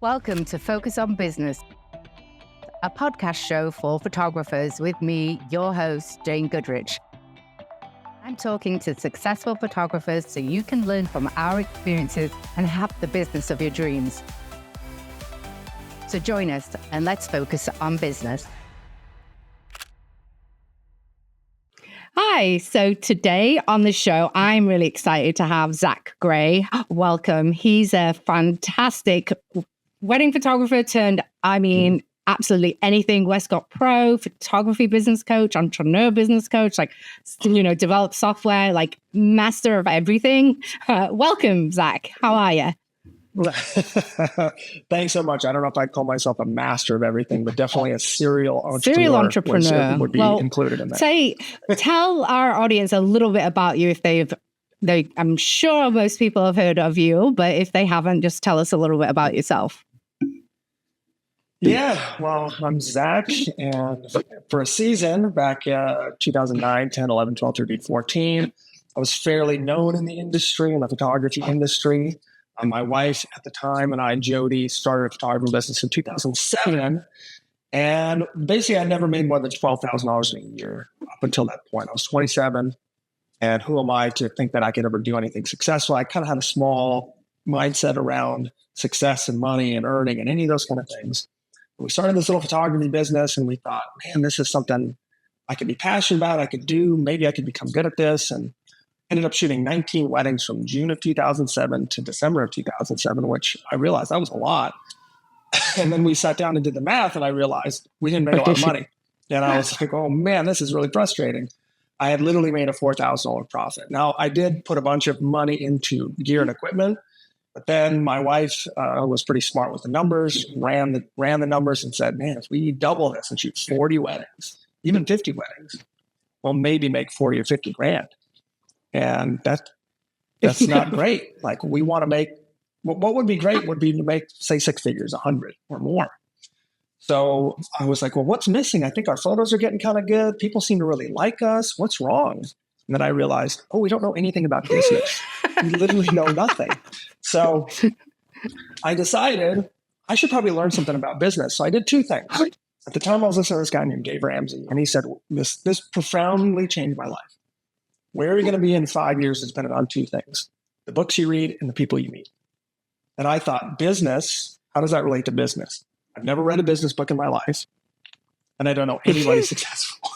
Welcome to Focus on Business, a podcast show for photographers with me, your host, Jane Goodrich. I'm talking to successful photographers so you can learn from our experiences and have the business of your dreams. So join us and let's focus on business. Hi, so today on the show, I'm really excited to have Zach Gray. Welcome. He's a fantastic wedding photographer turned, absolutely anything. Westcott Pro, photography business coach, entrepreneur business coach, develop software, master of everything. Welcome, Zach. How are you? Thanks so much. I don't know if I'd call myself a master of everything, but definitely a serial entrepreneur. Would be included in that. Tell our audience a little bit about you if I'm sure most people have heard of you, but if they haven't, just tell us a little bit about yourself. Yeah, well, I'm Zach, and for a season back 2009, 10, 11, 12, 13, 14, I was fairly known in the industry, in the photography industry. My wife at the time and I, Jody, started a photography business in 2007, and basically I never made more than $12,000 a year up until that point. I was 27, and who am I to think that I could ever do anything successful? I kind of had a small mindset around success and money and earning and any of those kind of things. We started this little photography business and we thought, man, this is something I could be passionate about. I could do, maybe I could become good at this. And ended up shooting 19 weddings from June of 2007 to December of 2007, which I realized that was a lot. And then we sat down and did the math and I realized we didn't make a lot of money. And I was like, oh man, this is really frustrating. I had literally made a $4,000 profit. Now I did put a bunch of money into gear and equipment. But then my wife was pretty smart with the numbers, ran the numbers and said, man, if we double this and shoot 40 weddings, even 50 weddings, we'll maybe make 40 or 50 grand. And that's not great. Like we want to make, what would be great would be to make, say, six figures, 100 or more. So I was like, well, what's missing? I think our photos are getting kind of good. People seem to really like us. What's wrong? And then I realized, we don't know anything about business. We literally know nothing. So I decided I should probably learn something about business. So I did two things. At the time, I was listening to this guy named Dave Ramsey, and he said, this profoundly changed my life. Where are you going to be in 5 years is dependent on two things: the books you read and the people you meet. And I thought, business, how does that relate to business? I've never read a business book in my life, and I don't know anybody successful.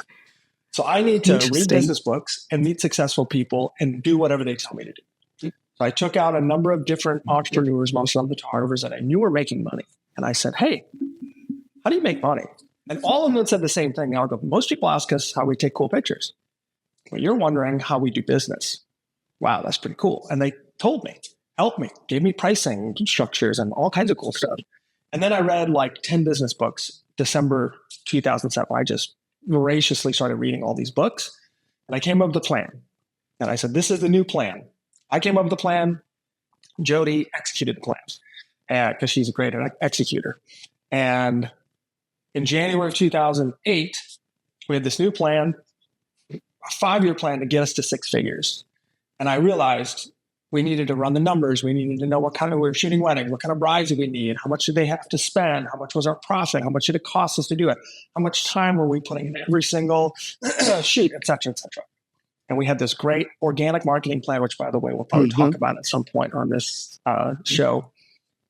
So I need to read business books and meet successful people and do whatever they tell me to do. So I took out a number of different entrepreneurs, most of them photographers that I knew were making money. And I said, hey, how do you make money? And all of them said the same thing. Now I go, most people ask us how we take cool pictures. Well, you're wondering how we do business. Wow, that's pretty cool. And they told me, helped me, gave me pricing structures and all kinds of cool stuff. And then I read 10 business books, December 2007. I just voraciously started reading all these books, and I came up with a plan. And I said, this is the new plan. I came up with the plan. Jody executed the plans because she's a great executor. And in January of 2008, we had this new plan, a 5-year plan to get us to six figures. And I realized we needed to run the numbers. We needed to know what kind of, we were shooting weddings, what kind of brides did we need? How much did they have to spend? How much was our profit? How much did it cost us to do it? How much time were we putting in every single shoot, et cetera, et cetera. And we had this great organic marketing plan, which, by the way, we'll probably talk about at some point on this show,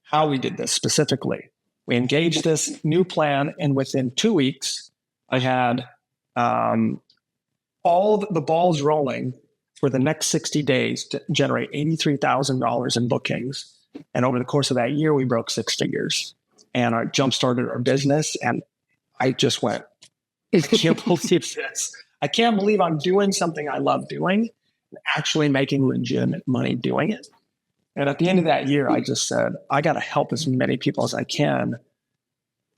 how we did this specifically. We engaged this new plan, and within 2 weeks, I had all the balls rolling for the next 60 days to generate $83,000 in bookings. And over the course of that year, we broke six figures and I jump-started our business. And I just went, I can't believe this. I can't believe I'm doing something I love doing and actually making legitimate money doing it. And at the end of that year, I just said, I got to help as many people as I can.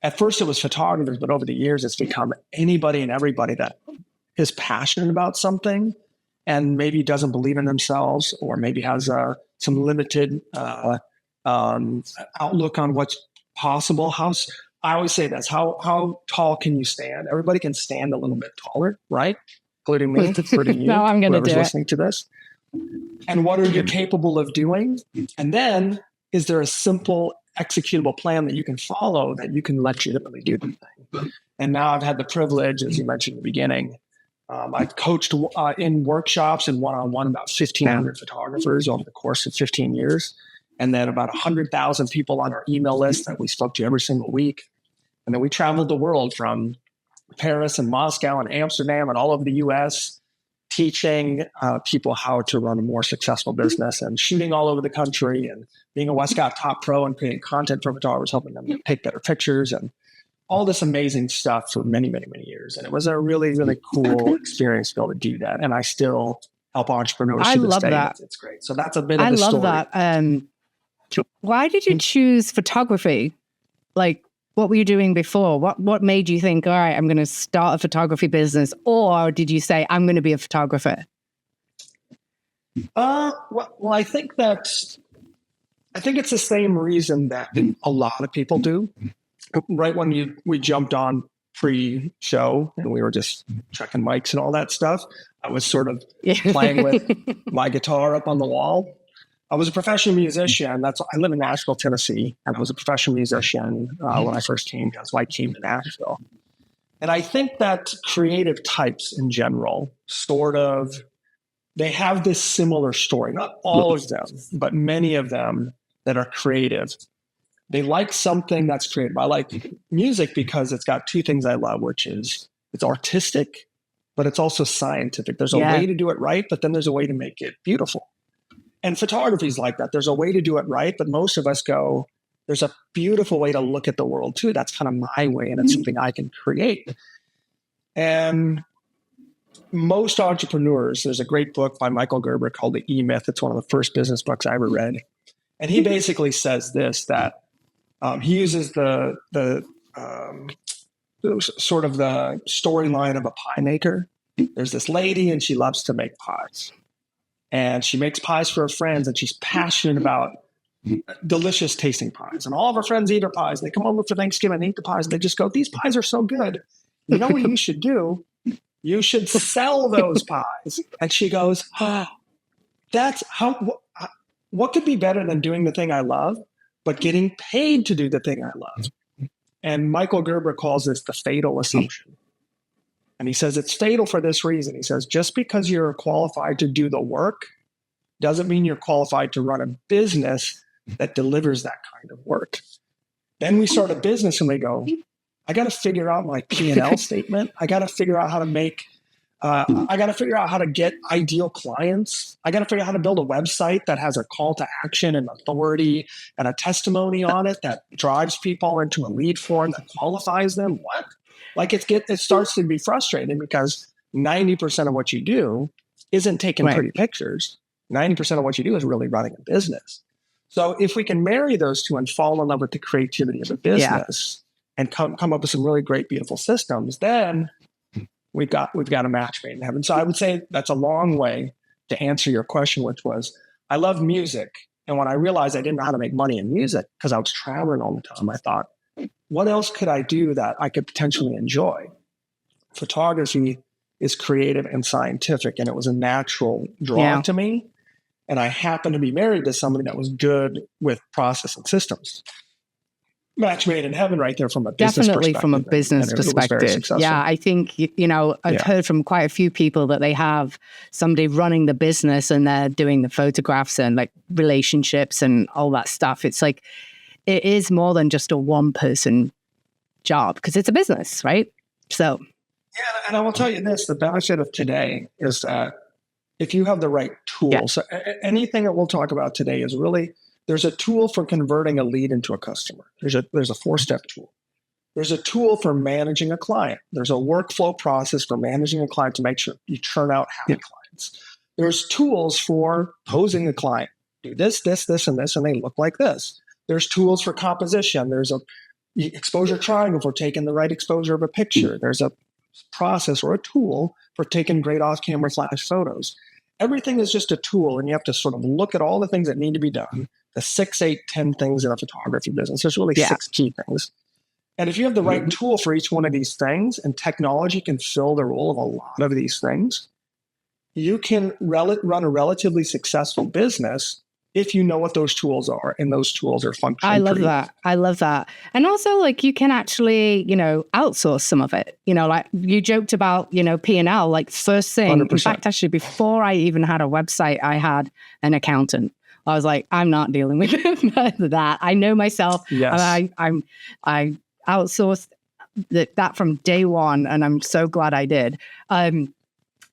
At first, it was photographers, but over the years, it's become anybody and everybody that is passionate about something and maybe doesn't believe in themselves, or maybe has some limited outlook on what's possible. I always say this, how tall can you stand? Everybody can stand a little bit taller, right? Including me, including you, no, I'm going to do listening to this. And what are you capable of doing? And then, is there a simple executable plan that you can follow that you can legitimately do the thing. And now I've had the privilege, as you mentioned in the beginning, I've coached in workshops and one-on-one about 1,500 photographers over the course of 15 years. And then about 100,000 people on our email list that we spoke to every single week. And then we traveled the world from Paris and Moscow and Amsterdam and all over the US, teaching people how to run a more successful business and shooting all over the country and being a Westcott Top Pro and creating content for photographers, helping them take better pictures and all this amazing stuff for many, many, many years. And it was a really, really cool experience to be able to do that. And I still help entrepreneurs to this day. That. It's great. So that's a bit of the story. I love that. Why did you choose photography? Like, what were you doing before? What made you think, all right, I'm going to start a photography business? Or did you say, I'm going to be a photographer? Well, I think it's the same reason that a lot of people do. Right when we jumped on pre-show and we were just checking mics and all that stuff, I was sort of playing with my guitar up on the wall. I was a professional musician. I live in Nashville, Tennessee, and I was a professional musician when I first came. That's why I came to Nashville. And I think that creative types in general, they have this similar story. Not all of them, but many of them that are creative. They like something that's creative. I like music because it's got two things I love, which is it's artistic, but it's also scientific. There's a way to do it right, but then there's a way to make it beautiful. And photography is like that. There's a way to do it right, but most of us go, there's a beautiful way to look at the world too. That's kind of my way, and it's something I can create. And most entrepreneurs, there's a great book by Michael Gerber called The E-Myth. It's one of the first business books I ever read. And he basically says this, that he uses the sort of the storyline of a pie maker. There's this lady and she loves to make pies. And she makes pies for her friends, and she's passionate about delicious tasting pies. And all of her friends eat her pies. They come over for Thanksgiving and eat the pies. And they just go, these pies are so good. You know what you should do? You should sell those pies. And she goes, what could be better than doing the thing I love, but getting paid to do the thing I love? And Michael Gerber calls this the fatal assumption. And he says it's fatal for this reason. He says, just because you're qualified to do the work doesn't mean you're qualified to run a business that delivers that kind of work. Then we start a business and we go, I got to figure out my P&L statement. I got to figure out how to get ideal clients. I got to figure out how to build a website that has a call to action and authority and a testimony on it that drives people into a lead form that qualifies them. What? Like it starts to be frustrating because 90% of what you do isn't taking pretty pictures. 90% of what you do is really running a business. So if we can marry those two and fall in love with the creativity of a business and come up with some really great, beautiful systems, then we've got a match made in heaven. So I would say that's a long way to answer your question, which was, I love music. And when I realized I didn't know how to make money in music because I was traveling all the time, I thought, what else could I do that I could potentially enjoy? Photography is creative and scientific, and it was a natural draw to me. And I happened to be married to somebody that was good with process and systems. Match made in heaven right there from a business perspective. Definitely from a business perspective. Yeah, I think, I've heard from quite a few people that they have somebody running the business and they're doing the photographs and like relationships and all that stuff. It's like, it is more than just a one-person job because it's a business, right? So, yeah, and I will tell you this: the benefit of today is that if you have the right tools, so anything that we'll talk about today is really there's a tool for converting a lead into a customer. There's a 4-step tool. There's a tool for managing a client. There's a workflow process for managing a client to make sure you churn out happy clients. There's tools for posing a client. Do this, this, this, and this, and they look like this. There's tools for composition. There's a exposure triangle for taking the right exposure of a picture. There's a process or a tool for taking great off-camera flash photos. Everything is just a tool, and you have to sort of look at all the things that need to be done, the 6, 8, 10 things in a photography business. There's really 6 key things. And if you have the right tool for each one of these things, and technology can fill the role of a lot of these things, you can run a relatively successful business if you know what those tools are, and those tools are functional. I love that. I love that. And also, like, you can actually, outsource some of it. Like you joked about, P&L, like first thing. 100%. In fact, actually, before I even had a website, I had an accountant. I was like, I'm not dealing with that. I know myself. Yes. And I outsourced that from day one, and I'm so glad I did.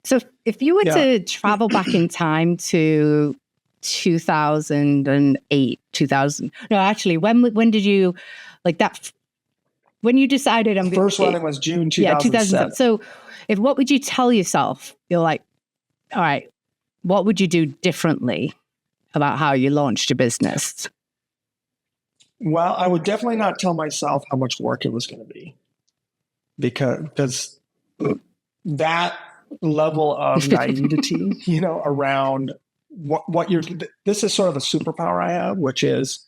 So if you were to travel back in time to 2008, when did you, like that, when you decided first running was June 2007. 2007. So what would you tell yourself? You're like, all right, what would you do differently about how you launched your business? Well, I would definitely not tell myself how much work it was going to be, because that level of naivety, around what you're, this is sort of a superpower I have, which is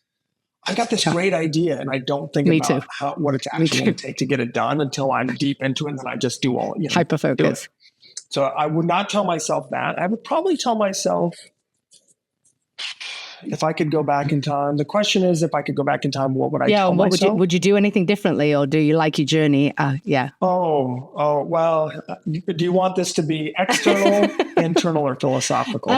I got this great idea and I don't think about what it's actually going to take to get it done until I'm deep into it, and then I just do all, hyper focus. So I would not tell myself that. I would probably tell myself, if I could go back in time. The question is, if I could go back in time, what would I tell myself? Would you do anything differently, or do you like your journey? Oh, well, do you want this to be external, internal, or philosophical?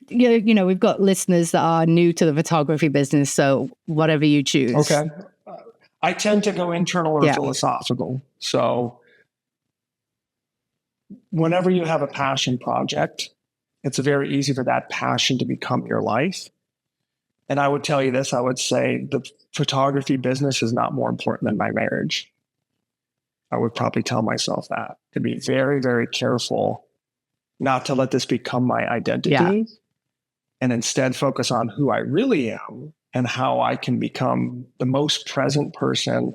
We've got listeners that are new to the photography business, so whatever you choose. Okay. I tend to go internal or philosophical. So whenever you have a passion project, it's very easy for that passion to become your life. And I would tell you this, I would say the photography business is not more important than my marriage. I would probably tell myself that, to be very, very careful not to let this become my identity, and instead focus on who I really am and how I can become the most present person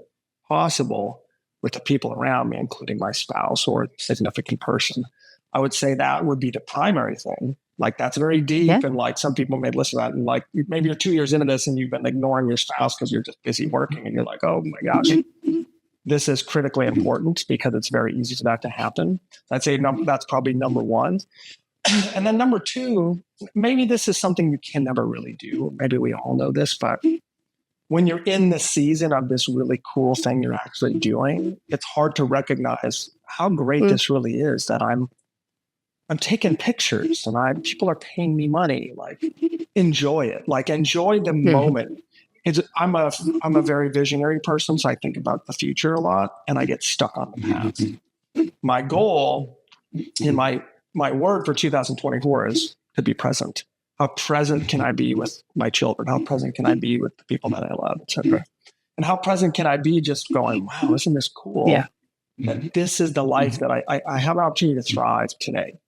possible with the people around me, including my spouse or significant person. I would say that would be the primary thing. Like, that's very deep. And like, some people may listen to that and like, maybe you're 2 years into this and you've been ignoring your spouse because you're just busy working, and you're like, oh my gosh, this is critically important, because it's very easy for that to happen. I'd say that's probably number one. And then number two, maybe this is something you can never really do. Maybe we all know this, but when you're in the season of this really cool thing you're actually doing, it's hard to recognize how great this really is, that I'm taking pictures and people are paying me money. Like, enjoy it. Like, enjoy the moment. I'm a very visionary person, so I think about the future a lot, and I get stuck on the past. My goal in my word for 2024 is to be present. How present can I be with my children? How present can I be with the people that I love, etc.? And how present can I be just going, wow, isn't this cool? Yeah. That this is the life that I have an opportunity to thrive today.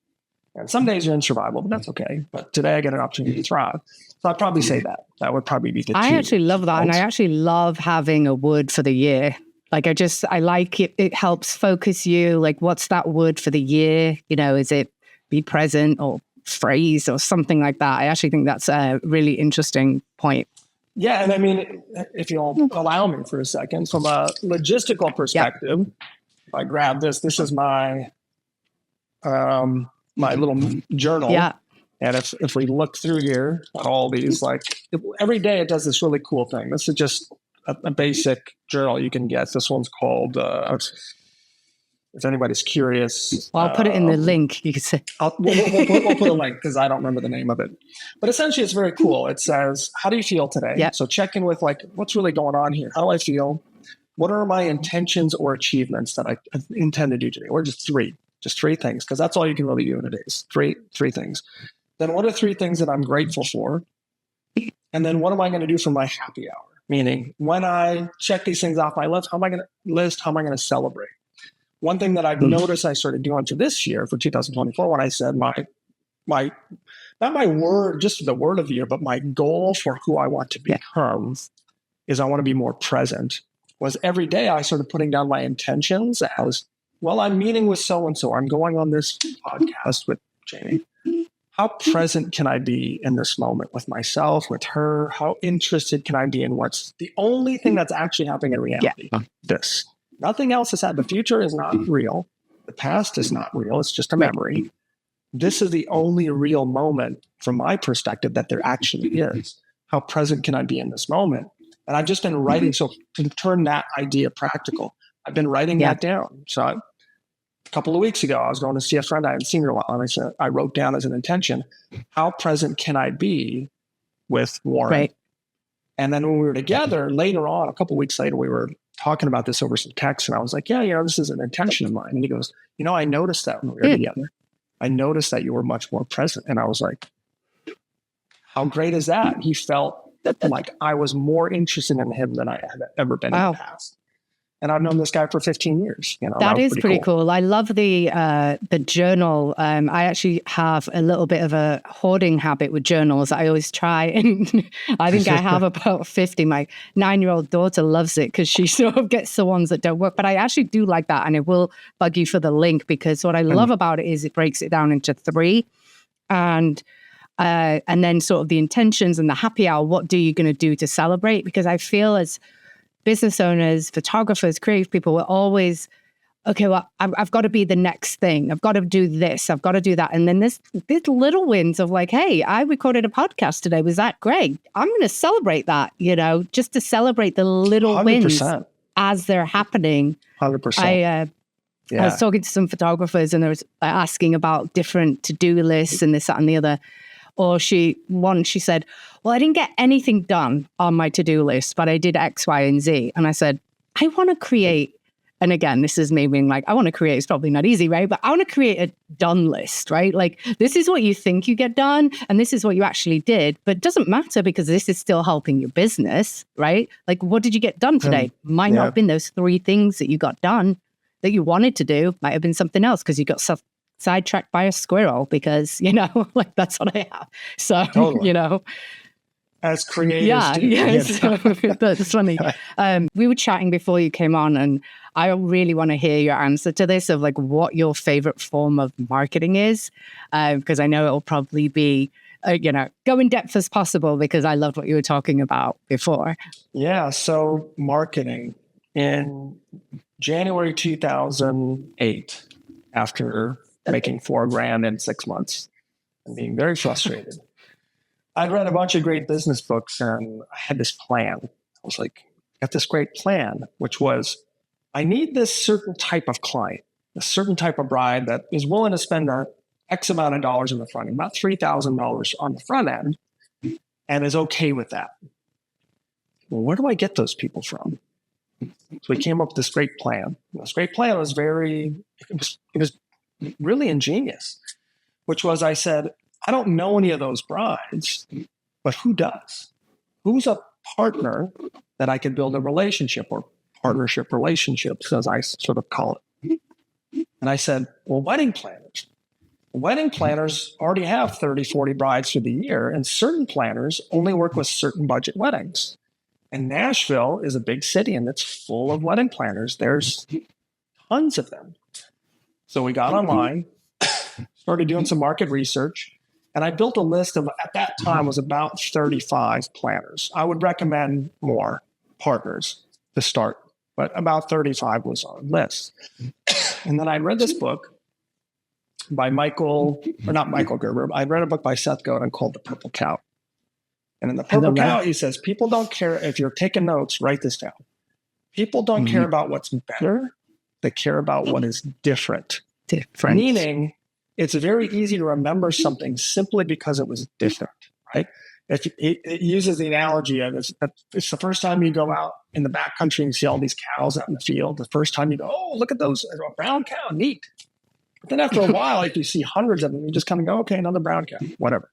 And some days you're in survival, but that's okay. But today I get an opportunity to thrive. So I'd probably say that. That would probably be the two. I actually love that. And I actually love having a word for the year. Like, I like it. It helps focus you. Like, what's that word for the year? Is it be present or phrase or something like that? I actually think that's a really interesting point. Yeah. And I mean, if you'll allow me for a second, from a logistical perspective, if I grab this is my my little journal. Yeah. And if we look through here at all these, like, every day it does this really cool thing. This is just a basic journal you can get. This one's called, if anybody's curious. Well, I'll put it in the link. You can say. We'll put a link, because I don't remember the name of it. But essentially, it's very cool. It says, how do you feel today? Yep. So check in with, like, what's really going on here? How do I feel? What are my intentions or achievements that I intend to do today? Or just three things, because that's all you can really do in a day. Three things. Then what are three things that I'm grateful for? And then what am I going to do for my happy hour? Meaning, when I check these things off my list, how am I going to celebrate? One thing that I've noticed I started doing for this year, for 2024, when I said not my word, just the word of the year, but my goal for who I want to become is I want to be more present, was every day I started putting down my intentions as, well, I'm meeting with so-and-so. I'm going on this podcast with Jamie. How present can I be in this moment with myself, with her? How interested can I be in what's the only thing that's actually happening in reality? Yeah. This. Nothing else is happening. The future is not real. The past is not real. It's just a memory. this is the only real moment from my perspective that there actually is. How present can I be in this moment? And I've just been writing. So to turn that idea practical, I've been writing that down. So a couple of weeks ago, I was going to see a friend I hadn't seen in a while. And I wrote down as an intention, how present can I be with Warren? Right. And then when we were together later on, a couple of weeks later, we were talking about this over some text. And I was like, yeah, this is an intention of mine. And he goes, I noticed that when we were together. I noticed that you were much more present. And I was like, how great is that? He felt like I was more interested in him than I had ever been in the past. And I've known this guy for 15 years. That is pretty cool. I love the journal. I actually have a little bit of a hoarding habit with journals. I always try, and I think I have about 50. My 9-year-old daughter loves it because she sort of gets the ones that don't work. But I actually do like that, and it will bug you for the link, because what I love about it is it breaks it down into 3, and then sort of the intentions and the happy hour. What are you going to do to celebrate? Because I feel as business owners, photographers, creative people, we're always, okay, well, I've got to be the next thing. I've got to do this. I've got to do that. And then there's little wins of like, hey, I recorded a podcast today. Was that great? I'm going to celebrate that, just to celebrate the little 100%. wins as they're happening. 100%. I was talking to some photographers, and they was asking about different to-do lists and this, that, and the other. Or she said, well, I didn't get anything done on my to-do list, but I did X, Y, and Z. And I said, I want to create, and again, this is me being like, I want to create, it's probably not easy, right? But I want to create a done list, right? Like, this is what you think you get done, and this is what you actually did. But it doesn't matter, because this is still helping your business, right? Like, what did you get done today? Might not have been those 3 things that you got done that you wanted to do. Might have been something else, because you got sidetracked by a squirrel, because like, that's what I have. So totally. As creators do. That's funny. We were chatting before you came on, and I really want to hear your answer to this, of like what your favorite form of marketing is, because I know it will probably be go in depth as possible, because I loved what you were talking about before. Yeah, so marketing in January 2008, after making $4,000 in 6 months and being very frustrated, I'd read a bunch of great business books, and I had this plan. I was like, got this great plan, which was, I need this certain type of client, a certain type of bride that is willing to spend X amount of dollars in the front end, about $3,000 on the front end, and is okay with that. Well, where do I get those people from? So we came up with this great plan. This great plan was it was really ingenious, which was, I said, I don't know any of those brides, but who does? Who's a partner that I could build a relationship, or partnership relationships, as I sort of call it? And I said, well, wedding planners. Wedding planners already have 30, 40 brides through the year, and certain planners only work with certain budget weddings. And Nashville is a big city, and it's full of wedding planners. There's tons of them. So we got online, started doing some market research, and I built a list of, at that time, was about 35 planners. I would recommend more partners to start, but about 35 was on the list. And then I read this book by not Michael Gerber. I read a book by Seth Godin called The Purple Cow. And in The Purple Cow, he says, people don't care, if you're taking notes, write this down. People don't care about what's better. They care about what is different. Meaning, it's very easy to remember something simply because it was different, right? It uses the analogy of it's the first time you go out in the backcountry and you see all these cows out in the field. The first time you go, oh, look at those, a brown cow, neat. But then after a while, like you see hundreds of them, you just kind of go, okay, another brown cow, whatever.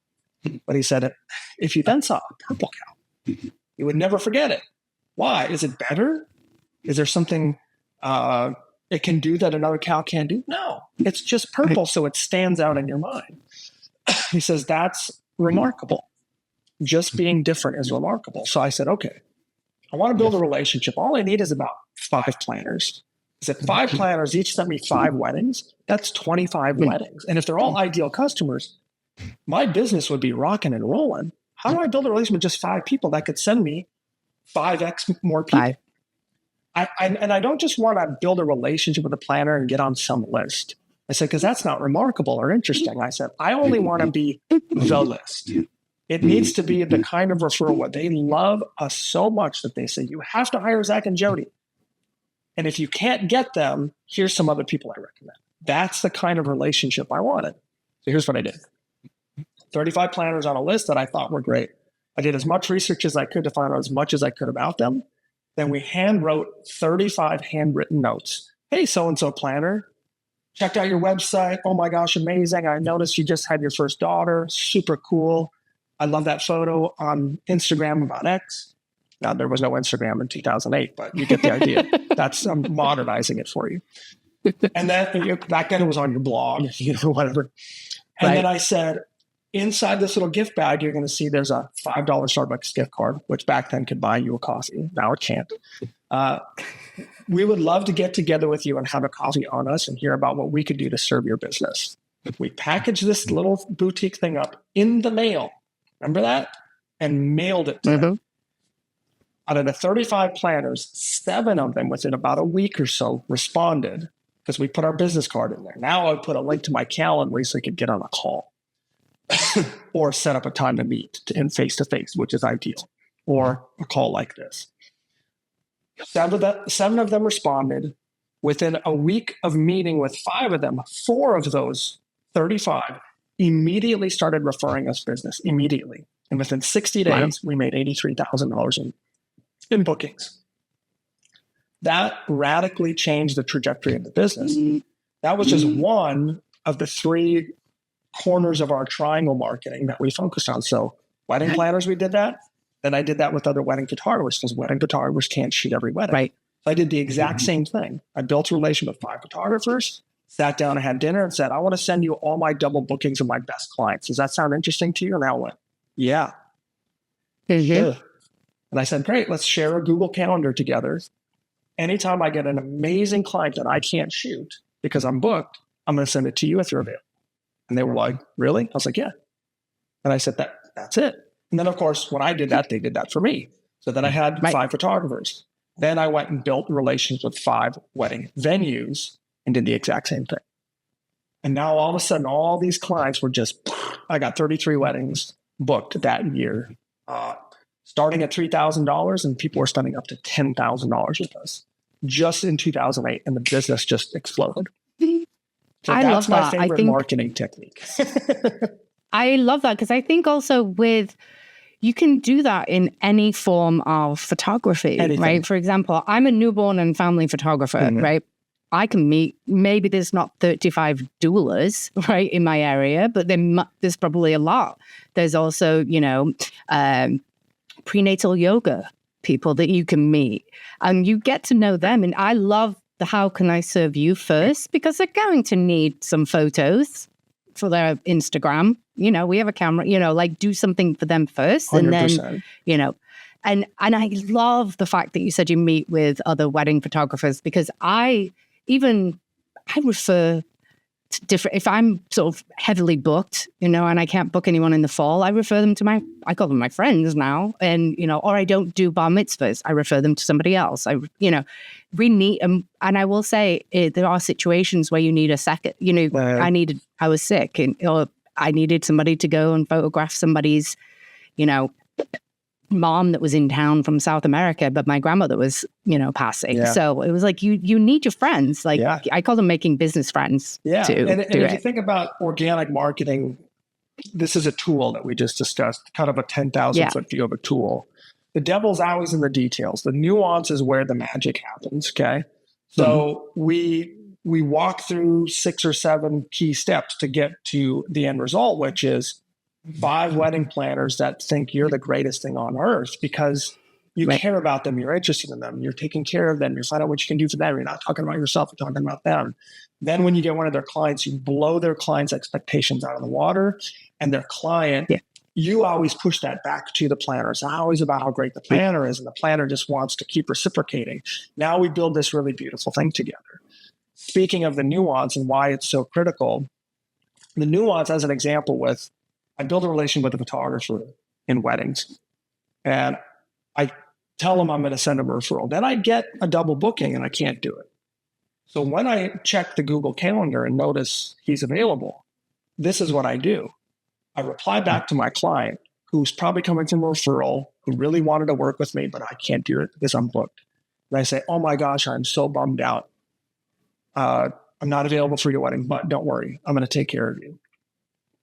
But he said, if you then saw a purple cow, you would never forget it. Why? Is it better? Is there something it can do that another cow can't do? No, it's just purple, so it stands out in your mind. He says, that's remarkable. Just being different is remarkable. So I said, okay, I want to build a relationship. All I need is about 5 planners. I said, 5 planners, each sent me 5 weddings. That's 25 weddings. And if they're all ideal customers, my business would be rocking and rolling. How do I build a relationship with just 5 people that could send me 5x more people? I don't just want to build a relationship with a planner and get on some list. I said, because that's not remarkable or interesting. I said, I only want to be the list. It needs to be the kind of referral where they love us so much that they say, you have to hire Zach and Jody. And if you can't get them, here's some other people I recommend. That's the kind of relationship I wanted. So here's what I did. 35 planners on a list that I thought were great. I did as much research as I could to find out as much as I could about them. Then we hand wrote 35 handwritten notes. Hey, so-and-so planner, checked out your website. Oh my gosh, amazing. I noticed you just had your first daughter. Super cool. I love that photo on Instagram about X. Now, there was no Instagram in 2008, but you get the idea. I'm modernizing it for you. And then back then it was on your blog, whatever. And then I said, inside this little gift bag, you're going to see there's a $5 Starbucks gift card, which back then could buy you a coffee. Now it can't. We would love to get together with you and have a coffee on us and hear about what we could do to serve your business. We packaged this little boutique thing up in the mail. Remember that? And mailed it to them. Out of the 35 planners, 7 of them within about a week or so responded because we put our business card in there. Now I put a link to my calendar so you could get on a call or set up a time to meet in face-to-face, which is ideal, or a call like this. 7 of them responded. Within a week of meeting with 5 of them, 4 of those 35 immediately started referring us business, immediately. And within 60 days, we made $83,000 in bookings. That radically changed the trajectory of the business. That was just one of the 3 corners of our triangle marketing that we focused on. So wedding planners, we did that. Then I did that with other wedding photographers because wedding photographers can't shoot every wedding. Right. So I did the exact same thing. I built a relation with 5 photographers, sat down and had dinner and said, I want to send you all my double bookings of my best clients. Does that sound interesting to you? And I went, yeah. And I said, great, let's share a Google Calendar together. Anytime I get an amazing client that I can't shoot because I'm booked, I'm going to send it to you if you're available. And they were like, really? I was like, yeah. And I said, that's it. And then, of course, when I did that, they did that for me. So then I had 5 photographers. Then I went and built relations with 5 wedding venues and did the exact same thing. And now all of a sudden, all these clients were I got 33 weddings booked that year, starting at $3,000, and people were spending up to $10,000 with us just in 2008. And the business just exploded. So I love my that. favorite marketing technique. I love that because I think also you can do that in any form of photography, right? For example, I'm a newborn and family photographer, right? I can meet, maybe there's not 35 doulas, right, in my area, but there's probably a lot. There's also, prenatal yoga people that you can meet and you get to know them. And I love the how can I serve you first, because they're going to need some photos for their Instagram. We have a camera, do something for them first. 100%. And then, and I love the fact that you said you meet with other wedding photographers, because I refer to different, if I'm sort of heavily booked, and I can't book anyone in the fall, I refer them to I call them my friends now. And, or I don't do bar mitzvahs, I refer them to somebody else. We need, and I will say there are situations where you need a second, I was sick or I needed somebody to go and photograph somebody's, mom that was in town from South America, but my grandmother was, passing. Yeah. So it was like, you need your friends. I call them making business friends. Yeah. And if you think about organic marketing, this is a tool that we just discussed, kind of a 10,000 foot view of a tool. The devil's always in the details. The nuance is where the magic happens. Okay. So we walk through 6 or 7 key steps to get to the end result, which is 5 wedding planners that think you're the greatest thing on earth because you care about them, you're interested in them, you're taking care of them, you're finding out what you can do for them, you're not talking about yourself, you're talking about them. Then when you get one of their clients, you blow their client's expectations out of the water, and their client, you always push that back to the planner. It's always about how great the planner is, and the planner just wants to keep reciprocating. Now we build this really beautiful thing together. Speaking of the nuance and why it's so critical, the nuance as an example I build a relation with a photographer in weddings, and I tell them I'm going to send them a referral. Then I get a double booking and I can't do it. So when I check the Google Calendar and notice he's available, this is what I do. I reply back to my client who's probably coming from a referral, who really wanted to work with me, but I can't do it because I'm booked. And I say, oh my gosh, I'm so bummed out. I'm not available for your wedding, but don't worry, I'm going to take care of you.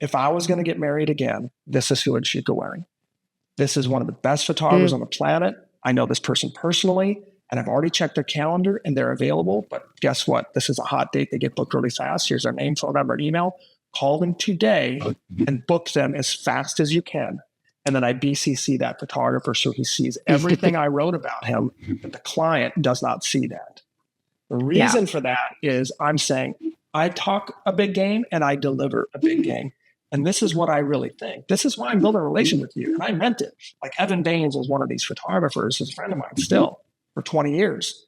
If I was going to get married again, this is who I'd shoot the wedding. This is one of the best photographers on the planet. I know this person personally, and I've already checked their calendar and they're available. But guess what? This is a hot date. They get booked really fast. Here's their name, phone number, and email. Call them today and book them as fast as you can. And then I BCC that photographer so he sees everything I wrote about him, but the client does not see that. The reason for that is I'm saying I talk a big game and I deliver a big game. And this is what I really think. This is why I'm building a relation with you. And I meant it. Like Evan Baines was one of these photographers, he's a friend of mine still for 20 years.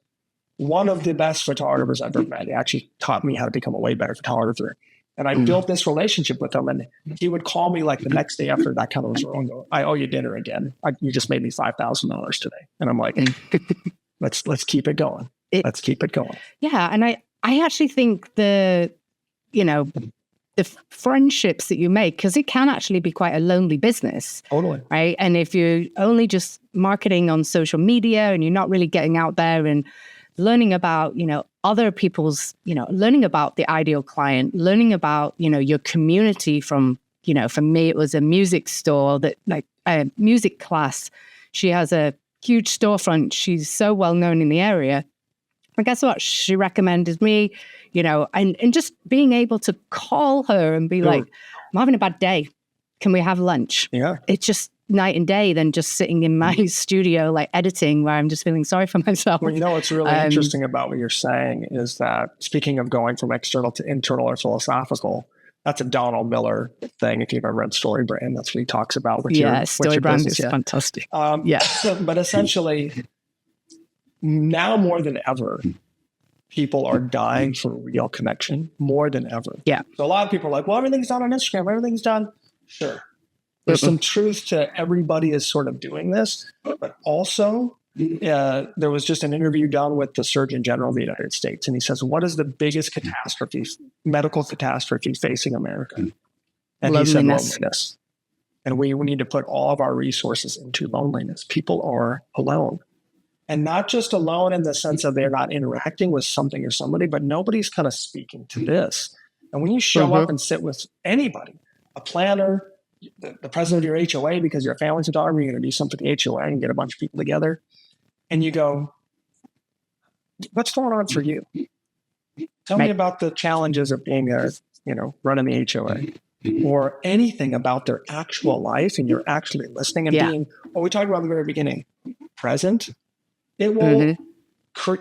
One of the best photographers I've ever met. He actually taught me how to become a way better photographer. And I built this relationship with him. And he would call me like the next day after that kind of was wrong. Go, I owe you dinner again. You just made me $5,000 today. And I'm like, let's keep it going. Let's keep it going. Yeah. And I actually think the friendships that you make, because it can actually be quite a lonely business. Totally. Right. And if you're only just marketing on social media and you're not really getting out there and learning about, other people's, learning about the ideal client, learning about, your community from, for me, it was a music store that like a music class. She has a huge storefront. She's so well known in the area. And guess what? She recommended me, and just being able to call her and be like, I'm having a bad day. Can we have lunch? Yeah. It's just night and day than just sitting in my studio, like editing, where I'm just feeling sorry for myself. Well, what's really interesting about what you're saying is that speaking of going from external to internal or philosophical, that's a Donald Miller thing. If you've ever read Story Brand, that's what he talks about. Story Brand is fantastic. But essentially, now more than ever, people are dying for real connection more than ever. Yeah. So a lot of people are like, well, everything's done on Instagram. Everything's done. Sure. There's some truth to everybody is sort of doing this, but also there was just an interview done with the Surgeon General of the United States. And he says, what is the biggest catastrophe, medical catastrophe facing America? And he said loneliness. And we need to put all of our resources into loneliness. People are alone. And not just alone in the sense of they're not interacting with something or somebody, but nobody's kind of speaking to this. And when you show up and sit with anybody, a planner, the president of your HOA, because you're a family photographer, you're going to do something for the HOA and get a bunch of people together. And you go, what's going on for you? Tell me about the challenges of being there, running the HOA, or anything about their actual life. And you're actually listening and being, what we talked about at the very beginning, present. It will,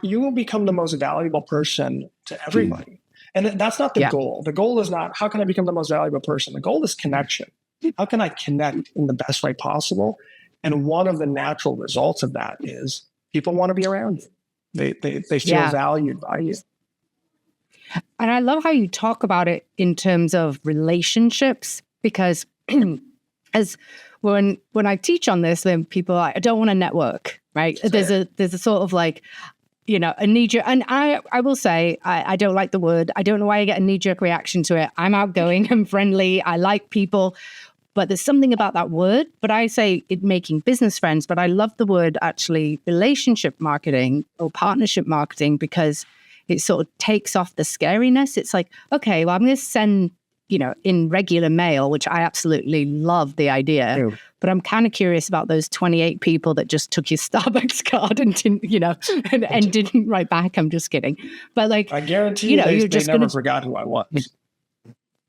you will become the most valuable person to everybody. And that's not the goal. The goal is not, how can I become the most valuable person? The goal is connection. How can I connect in the best way possible? And one of the natural results of that is people want to be around you. They feel valued by you. And I love how you talk about it in terms of relationships, because as when I teach on this, then people are like, I don't want to network, right? There's a sort of like, a knee-jerk. And I will say, I don't like the word. I don't know why I get a knee-jerk reaction to it. I'm outgoing, I'm friendly, I like people. But there's something about that word. But I say it making business friends. But I love the word actually relationship marketing or partnership marketing, because it sort of takes off the scariness. It's like, okay, well, I'm going to send, in regular mail, which I absolutely love the idea. Ew. But I'm kind of curious about those 28 people that just took your Starbucks card and didn't, and didn't write back. I'm just kidding. But like, I guarantee you, they never forgot who I was.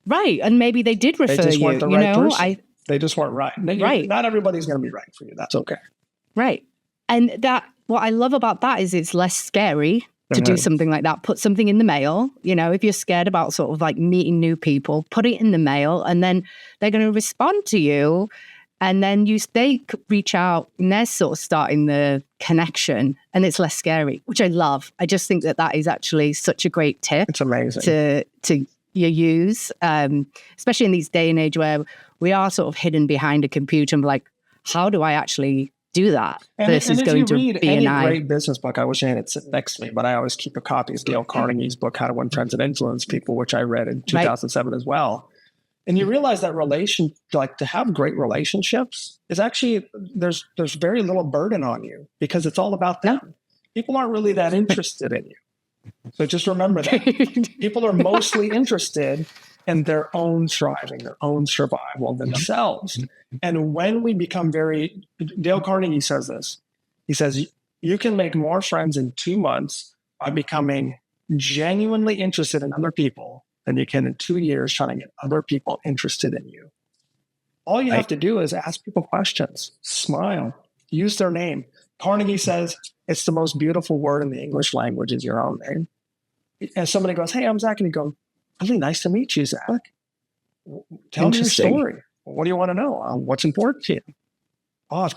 Right. And maybe they did refer you. They just weren't the right person. They just weren't right. Right. Not everybody's going to be right for you. That's okay. Right. And what I love about that is it's less scary to do something like that. Put something in the mail. If you're scared about sort of like meeting new people, put it in the mail, and then they're going to respond to you. And then they reach out and they're sort of starting the connection, and it's less scary, which I love. I just think that is actually such a great tip. It's amazing to you use, especially in these day and age where we are sort of hidden behind a computer and like, how do I actually do that And versus if going you to read any BNI. great business book, I wish I had it sit next to me, but I always keep a copy of Dale Carnegie's book, How to Win Friends and Influence People, which I read in 2007 as well. And you realize that to have great relationships is actually, there's very little burden on you because it's all about them. People aren't really that interested in you. So just remember that. People are mostly interested in their own thriving, their own survival themselves. And when we become Dale Carnegie says this, he says, you can make more friends in 2 months by becoming genuinely interested in other people than you can in 2 years trying to get other people interested in you. All you have to do is ask people questions, smile, use their name. Carnegie says it's the most beautiful word in the English language is your own name. And somebody goes, hey, I'm Zach. And you go, really nice to meet you, Zach. Tell me your story. What do you want to know? What's important to you? Oh,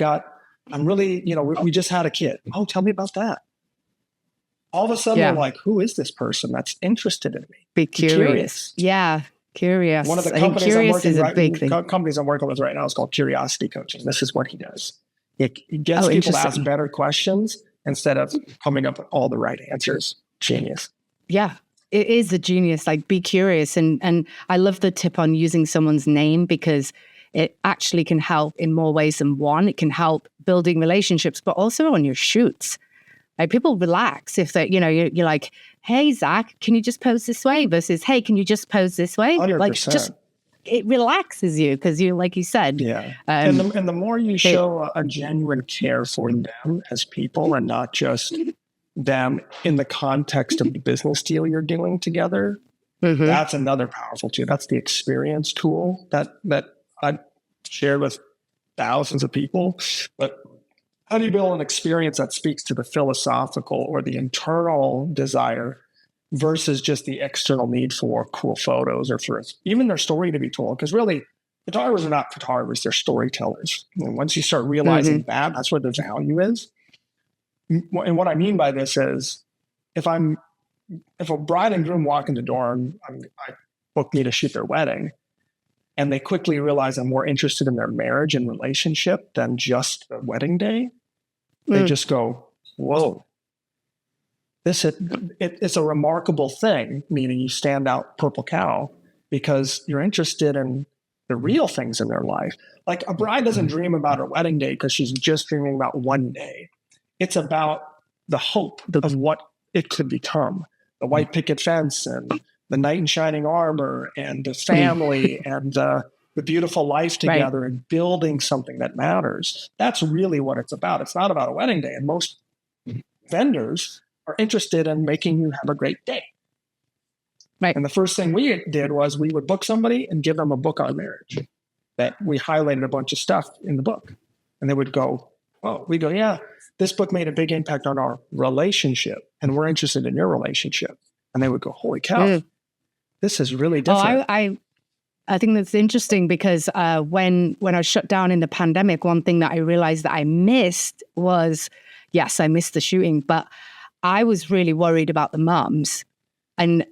I'm really, we just had a kid. Oh, tell me about that. All of a sudden, they're like, who is this person that's interested in me? Be curious. Yeah, curious. One of the companies I'm working with right now is called Curiosity Coaching. This is what he does. He gets people to ask better questions instead of coming up with all the right answers. Genius. Yeah, it is a genius. Like, be curious. And I love the tip on using someone's name because it actually can help in more ways than one. It can help building relationships, but also on your shoots. Like, people relax if they, you're like, hey, Zach, can you just pose this way? Versus, hey, can you just pose this way? 100%. Like, it relaxes you because you, like you said. Yeah. And the more you show a genuine care for them as people and not just them in the context of the business deal you're doing together, that's another powerful tool. That's the experience tool that I've shared with thousands of people. But how do you build an experience that speaks to the philosophical or the internal desire versus just the external need for cool photos or for even their story to be told? Because really, photographers are not photographers, they're storytellers. And once you start realizing that's where the value is. And what I mean by this is, if a bride and groom walk in the door and I book me to shoot their wedding, and they quickly realize I'm more interested in their marriage and relationship than just the wedding day, they just go, whoa. It's a remarkable thing, meaning you stand out purple cow because you're interested in the real things in their life. Like, a bride doesn't dream about her wedding day because she's just dreaming about one day. It's about the hope of what it could become. The white picket fence and the knight in shining armor and the family and the beautiful life together and building something that matters. That's really what it's about. It's not about a wedding day. And most vendors are interested in making you have a great day. Right. And the first thing we did was we would book somebody and give them a book on marriage that we highlighted a bunch of stuff in the book. And they would go, oh, we go, yeah, this book made a big impact on our relationship and we're interested in your relationship. And they would go, holy cow, this is really different. I think that's interesting because when I was shut down in the pandemic, one thing that I realized that I missed was, yes, I missed the shooting, but I was really worried about the moms and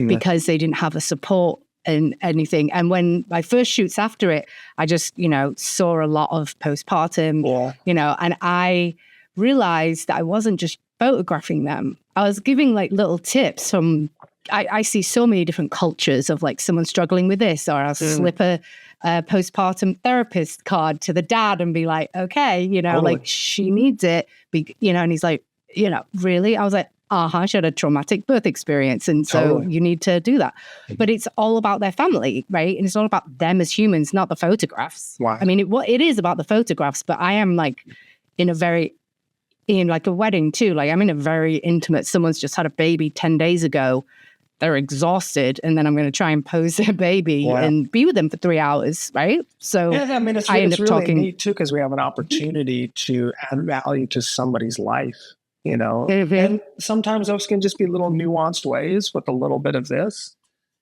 because they didn't have a support and anything. And when my first shoots after it, I just, saw a lot of postpartum, and I realized that I wasn't just photographing them. I was giving like little tips from, I see so many different cultures of like someone struggling with this, or I'll slip a postpartum therapist card to the dad and be like, okay, like she needs it, and he's like, really? I was like, she had a traumatic birth experience. And so you need to do that. But it's all about their family, right? And it's all about them as humans, not the photographs. Wow. I mean, it is about the photographs, but I am like in like a wedding too. Like, I'm in a very intimate, someone's just had a baby 10 days ago. They're exhausted. And then I'm going to try and pose their baby and be with them for 3 hours, right? So yeah, I mean, it's really neat too, because we have an opportunity to add value to somebody's life. And sometimes those can just be little nuanced ways with a little bit of this.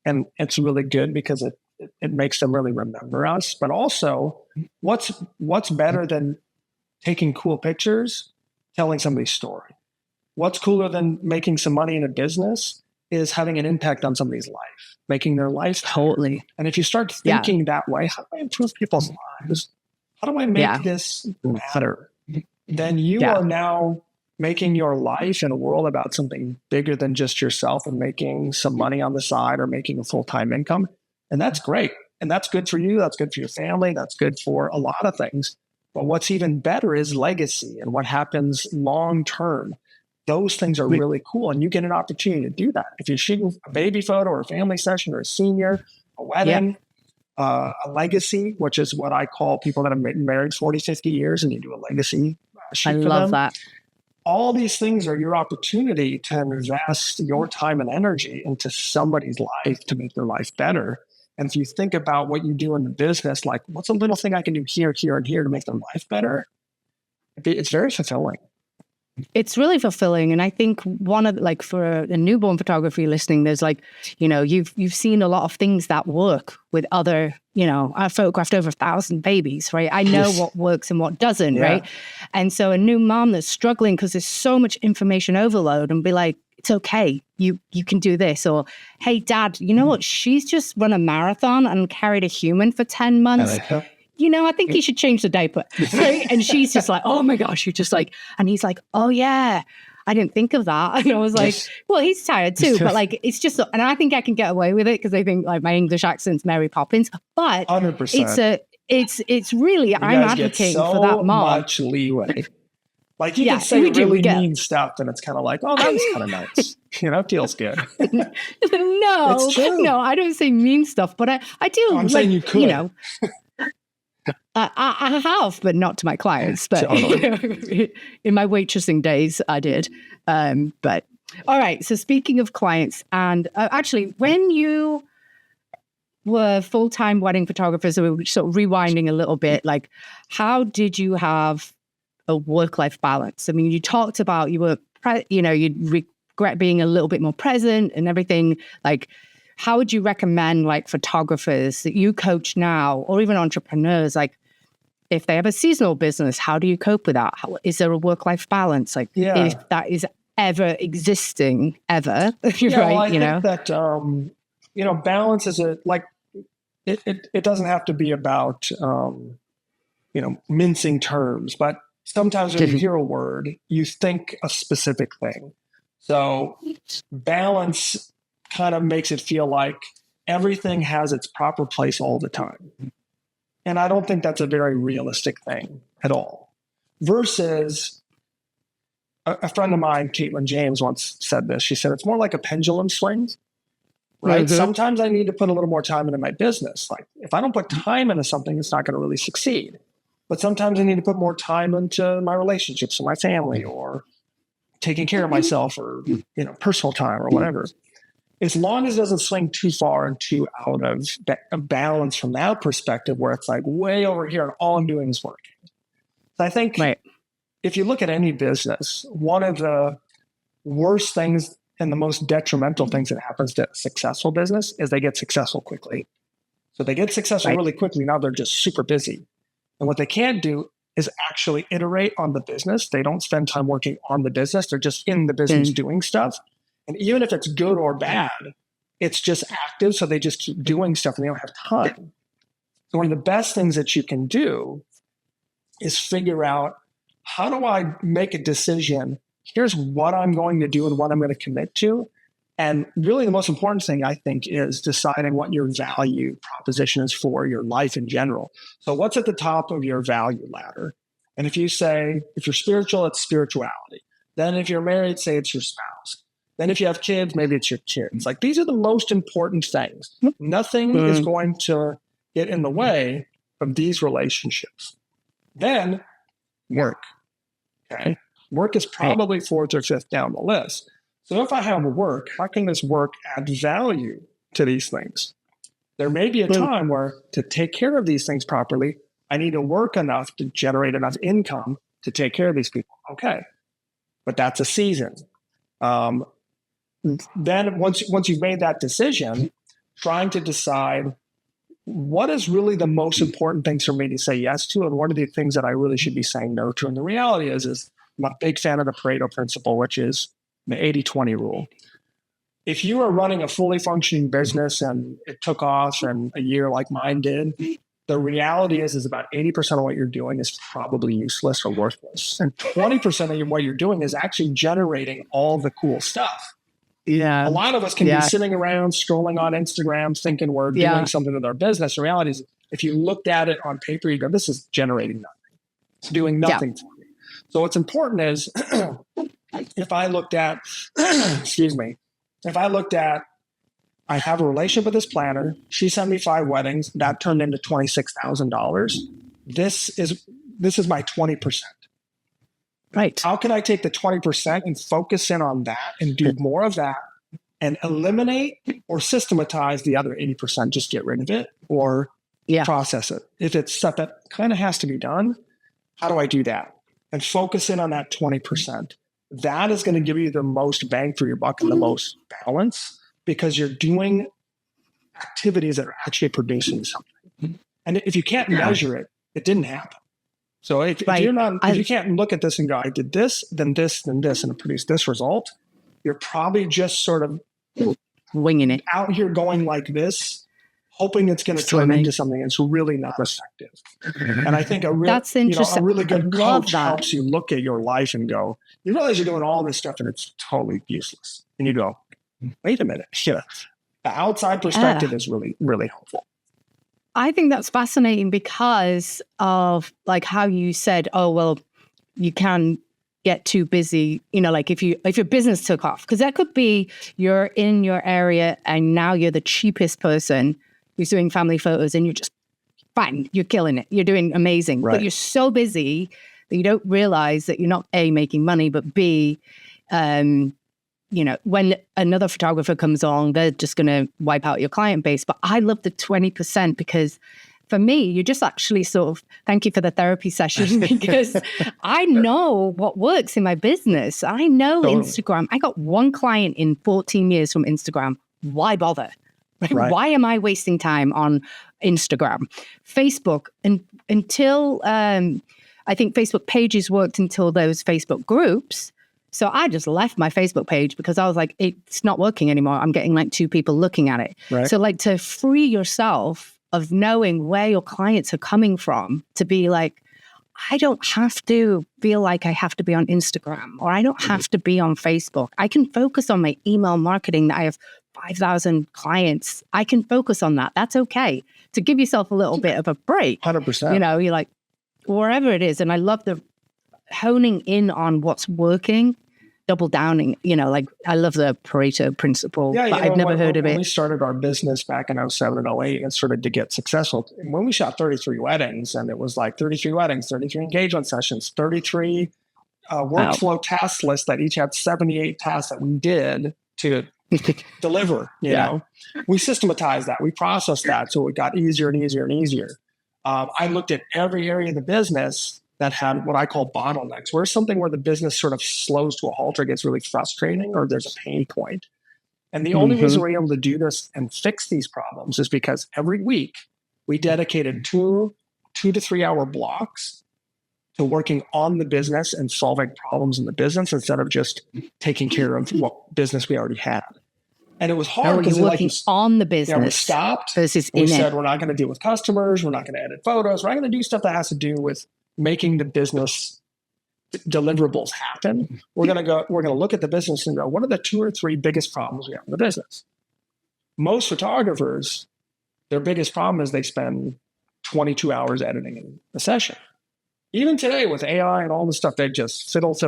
And it's really good because it makes them really remember us. But also, what's better than taking cool pictures, telling somebody's story? What's cooler than making some money in a business is having an impact on somebody's life, making their life totally. And if you start thinking that way, how do I improve people's lives? How do I make this matter? then you Yeah. are now making your life and a world about something bigger than just yourself and making some money on the side or making a full-time income. And that's great. And that's good for you. That's good for your family. That's good for a lot of things. But what's even better is legacy and what happens long term. Those things are really cool. And you get an opportunity to do that. If you're shooting a baby photo or a family session or a senior, a wedding, a legacy, which is what I call people that have been married 40, 50 years and you do a legacy shoot I for love them. that. All these things are your opportunity to invest your time and energy into somebody's life to make their life better. And if you think about what you do in the business, like what's a little thing I can do here, here, and here to make their life better? It's very fulfilling. It's really fulfilling. And I think one of like for a newborn photography listening, there's like, you know, you've seen a lot of things that work with other, you know, I photographed over 1,000 babies, right? I know what works and what doesn't, right? And so a new mom that's struggling because there's so much information overload and be like, it's okay. You can do this. Or, hey, dad, you know what? She's just run a marathon and carried a human for 10 months. You know, I think you should change the diaper. Right? And she's just like, oh my gosh, you're just like, and he's like, oh yeah, I didn't think of that. And I was like, well, he's tired too, but like, it's just, and I think I can get away with it because I think like my English accent's Mary Poppins, but 100%. it's really, I'm advocating for that mom. Much leeway. Like you can say really mean stuff and it's kind of like, oh, that was kind of nice. You know, it feels good. No, I don't say mean stuff, but I do. I'm like, saying you could. You know, I have, but not to my clients. But in my waitressing days, I did. But all right. So speaking of clients, and actually, when you were full-time wedding photographers, so we were sort of rewinding a little bit, like how did you have a work-life balance? I mean, you talked about you were, you'd regret being a little bit more present and everything. Like, how would you recommend like photographers that you coach now, or even entrepreneurs, like if they have a seasonal business, how do you cope with that? Is there a work-life balance? Like if that is ever existing, ever, right? Well, I think that, balance is it doesn't have to be about, mincing terms, but sometimes when you hear a word, you think a specific thing. So balance kind of makes it feel like everything has its proper place all the time. And I don't think that's a very realistic thing at all. Versus a friend of mine, Caitlin James, once said this. She said, it's more like a pendulum swing, right? Mm-hmm. Sometimes I need to put a little more time into my business. Like if I don't put time into something, it's not going to really succeed. But sometimes I need to put more time into my relationships with my family or taking care of myself or, personal time or whatever. As long as it doesn't swing too far and too out of balance from that perspective where it's like way over here and all I'm doing is working. So I think if you look at any business, one of the worst things and the most detrimental things that happens to a successful business is they get successful quickly. So they get successful really quickly. Now they're just super busy. And what they can't do is actually iterate on the business. They don't spend time working on the business. They're just in the business doing stuff. And even if it's good or bad, it's just active. So they just keep doing stuff and they don't have time. So one of the best things that you can do is figure out, how do I make a decision? Here's what I'm going to do and what I'm going to commit to. And really the most important thing, I think, is deciding what your value proposition is for your life in general. So what's at the top of your value ladder? And if you say, if you're spiritual, it's spirituality. Then if you're married, say it's your spouse. Then if you have kids, maybe it's your kids. Like these are the most important things. Nothing is going to get in the way of these relationships. Then work. Okay. Work is probably fourth or fifth down the list. So if I have work, how can this work add value to these things? There may be a time where to take care of these things properly, I need to work enough to generate enough income to take care of these people. Okay. But that's a season. Then once you've made that decision, trying to decide what is really the most important things for me to say yes to, and what are the things that I really should be saying no to. And the reality is I'm a big fan of the Pareto principle, which is the 80-20 rule. If you are running a fully functioning business and it took off in a year like mine did, the reality is about 80% of what you're doing is probably useless or worthless. And 20% of what you're doing is actually generating all the cool stuff. Yeah. A lot of us can be sitting around scrolling on Instagram thinking we're doing something with our business. The reality is, if you looked at it on paper, you go, this is generating nothing. It's doing nothing for me. So what's important is if I looked at, I have a relationship with this planner. She sent me 5 weddings. That turned into $26,000. This is my 20%. Right. How can I take the 20% and focus in on that and do more of that and eliminate or systematize the other 80%? Just get rid of it or process it. If it's stuff that kind of has to be done, how do I do that? And focus in on that 20%. That is going to give you the most bang for your buck and the most balance, because you're doing activities that are actually producing something. And if you can't measure it, it didn't happen. So if you can't look at this and go, I did this, then this, then this, and it produced this result, you're probably just sort of winging it out here going like this, hoping it's going to turn into something that's really not effective. And I think that's interesting. A really good coach helps you look at your life and go, you realize you're doing all this stuff and it's totally useless. And you go, wait a minute. The outside perspective is really, really helpful. I think that's fascinating because of like how you said, oh, well, you can get too busy, like if your business took off, because that could be you're in your area and now you're the cheapest person who's doing family photos and you're just fine. You're killing it. You're doing amazing. Right. But you're so busy that you don't realize that you're not A, making money, but B, when another photographer comes on, they're just going to wipe out your client base. But I love the 20% because for me, you just actually sort of, thank you for the therapy session, because I know what works in my business. I know Instagram. I got 1 client in 14 years from Instagram. Why bother? Right. Why am I wasting time on Instagram? Facebook, until I think Facebook pages worked until those Facebook groups. So I just left my Facebook page because I was like, it's not working anymore. I'm getting like 2 people looking at it. Right. So like to free yourself of knowing where your clients are coming from, to be like, I don't have to feel like I have to be on Instagram, or I don't have to be on Facebook. I can focus on my email marketing that I have 5,000 clients. I can focus on that. That's okay. To give yourself a little bit of a break. 100%. You're like, wherever it is. And I love the honing in on what's working, double downing, like I love the Pareto principle, but I've never heard of it. When we started our business back in 07 and 08 and started to get successful, when we shot 33 weddings, and it was like 33 weddings, 33 engagement sessions, 33 workflow task lists that each had 78 tasks that we did to deliver, you know, we systematized that, we processed that. So it got easier and easier and easier. I looked at every area of the business that had what I call bottlenecks, where something where the business sort of slows to a halt or gets really frustrating, or there's a pain point. And the only reason we're able to do this and fix these problems is because every week we dedicated 2 to 3 hour blocks to working on the business and solving problems in the business instead of just taking care of what business we already had. And it was hard because working on the business. We stopped. Versus we said, we're not going to deal with customers. We're not going to edit photos. We're not going to do stuff that has to do with making the business deliverables happen. We're going to look at the business and go, what are the 2 or 3 biggest problems we have in the business? Most photographers, their biggest problem is they spend 22 hours editing a session. Even today with AI and all this stuff, they just fiddle.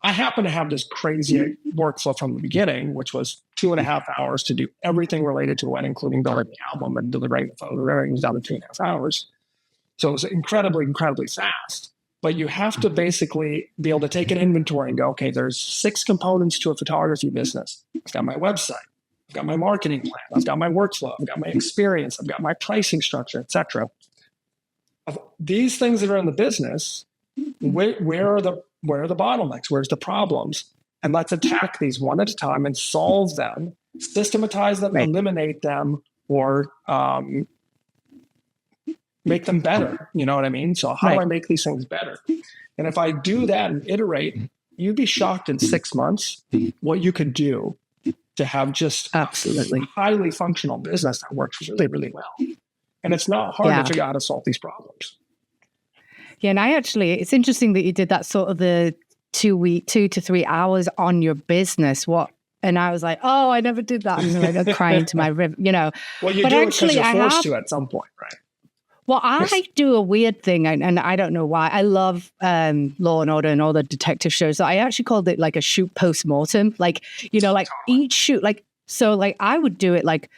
I happen to have this crazy workflow from the beginning, which was 2.5 hours to do everything related to a wedding, including building the album and delivering the photo. Everything was down to 2.5 hours. So it was incredibly, incredibly fast. But you have to basically be able to take an inventory and go, okay, there's 6 components to a photography business. I've got my website. I've got my marketing plan. I've got my workflow. I've got my experience. I've got my pricing structure, et cetera. Of these things that are in the business, where are the bottlenecks? Where's the problems? And let's attack these one at a time and solve them, systematize them, eliminate them, or make them better. You know what I mean? So how do I make these things better? And if I do that and iterate, you'd be shocked in 6 months what you could do to have just absolutely highly functional business that works really, really well. And it's not hard to figure out how to solve these problems. Yeah, and it's interesting that you did that sort of the 2 to 3 hours on your business. And I was like, oh, I never did that. And I'm crying to my rib, Well, you but do it because actually, you're forced to at some point, right? Well, I do a weird thing, and I don't know why. I love Law and Order and all the detective shows. So I actually called it like a shoot post-mortem. Like, like each shoot, like I would do it like,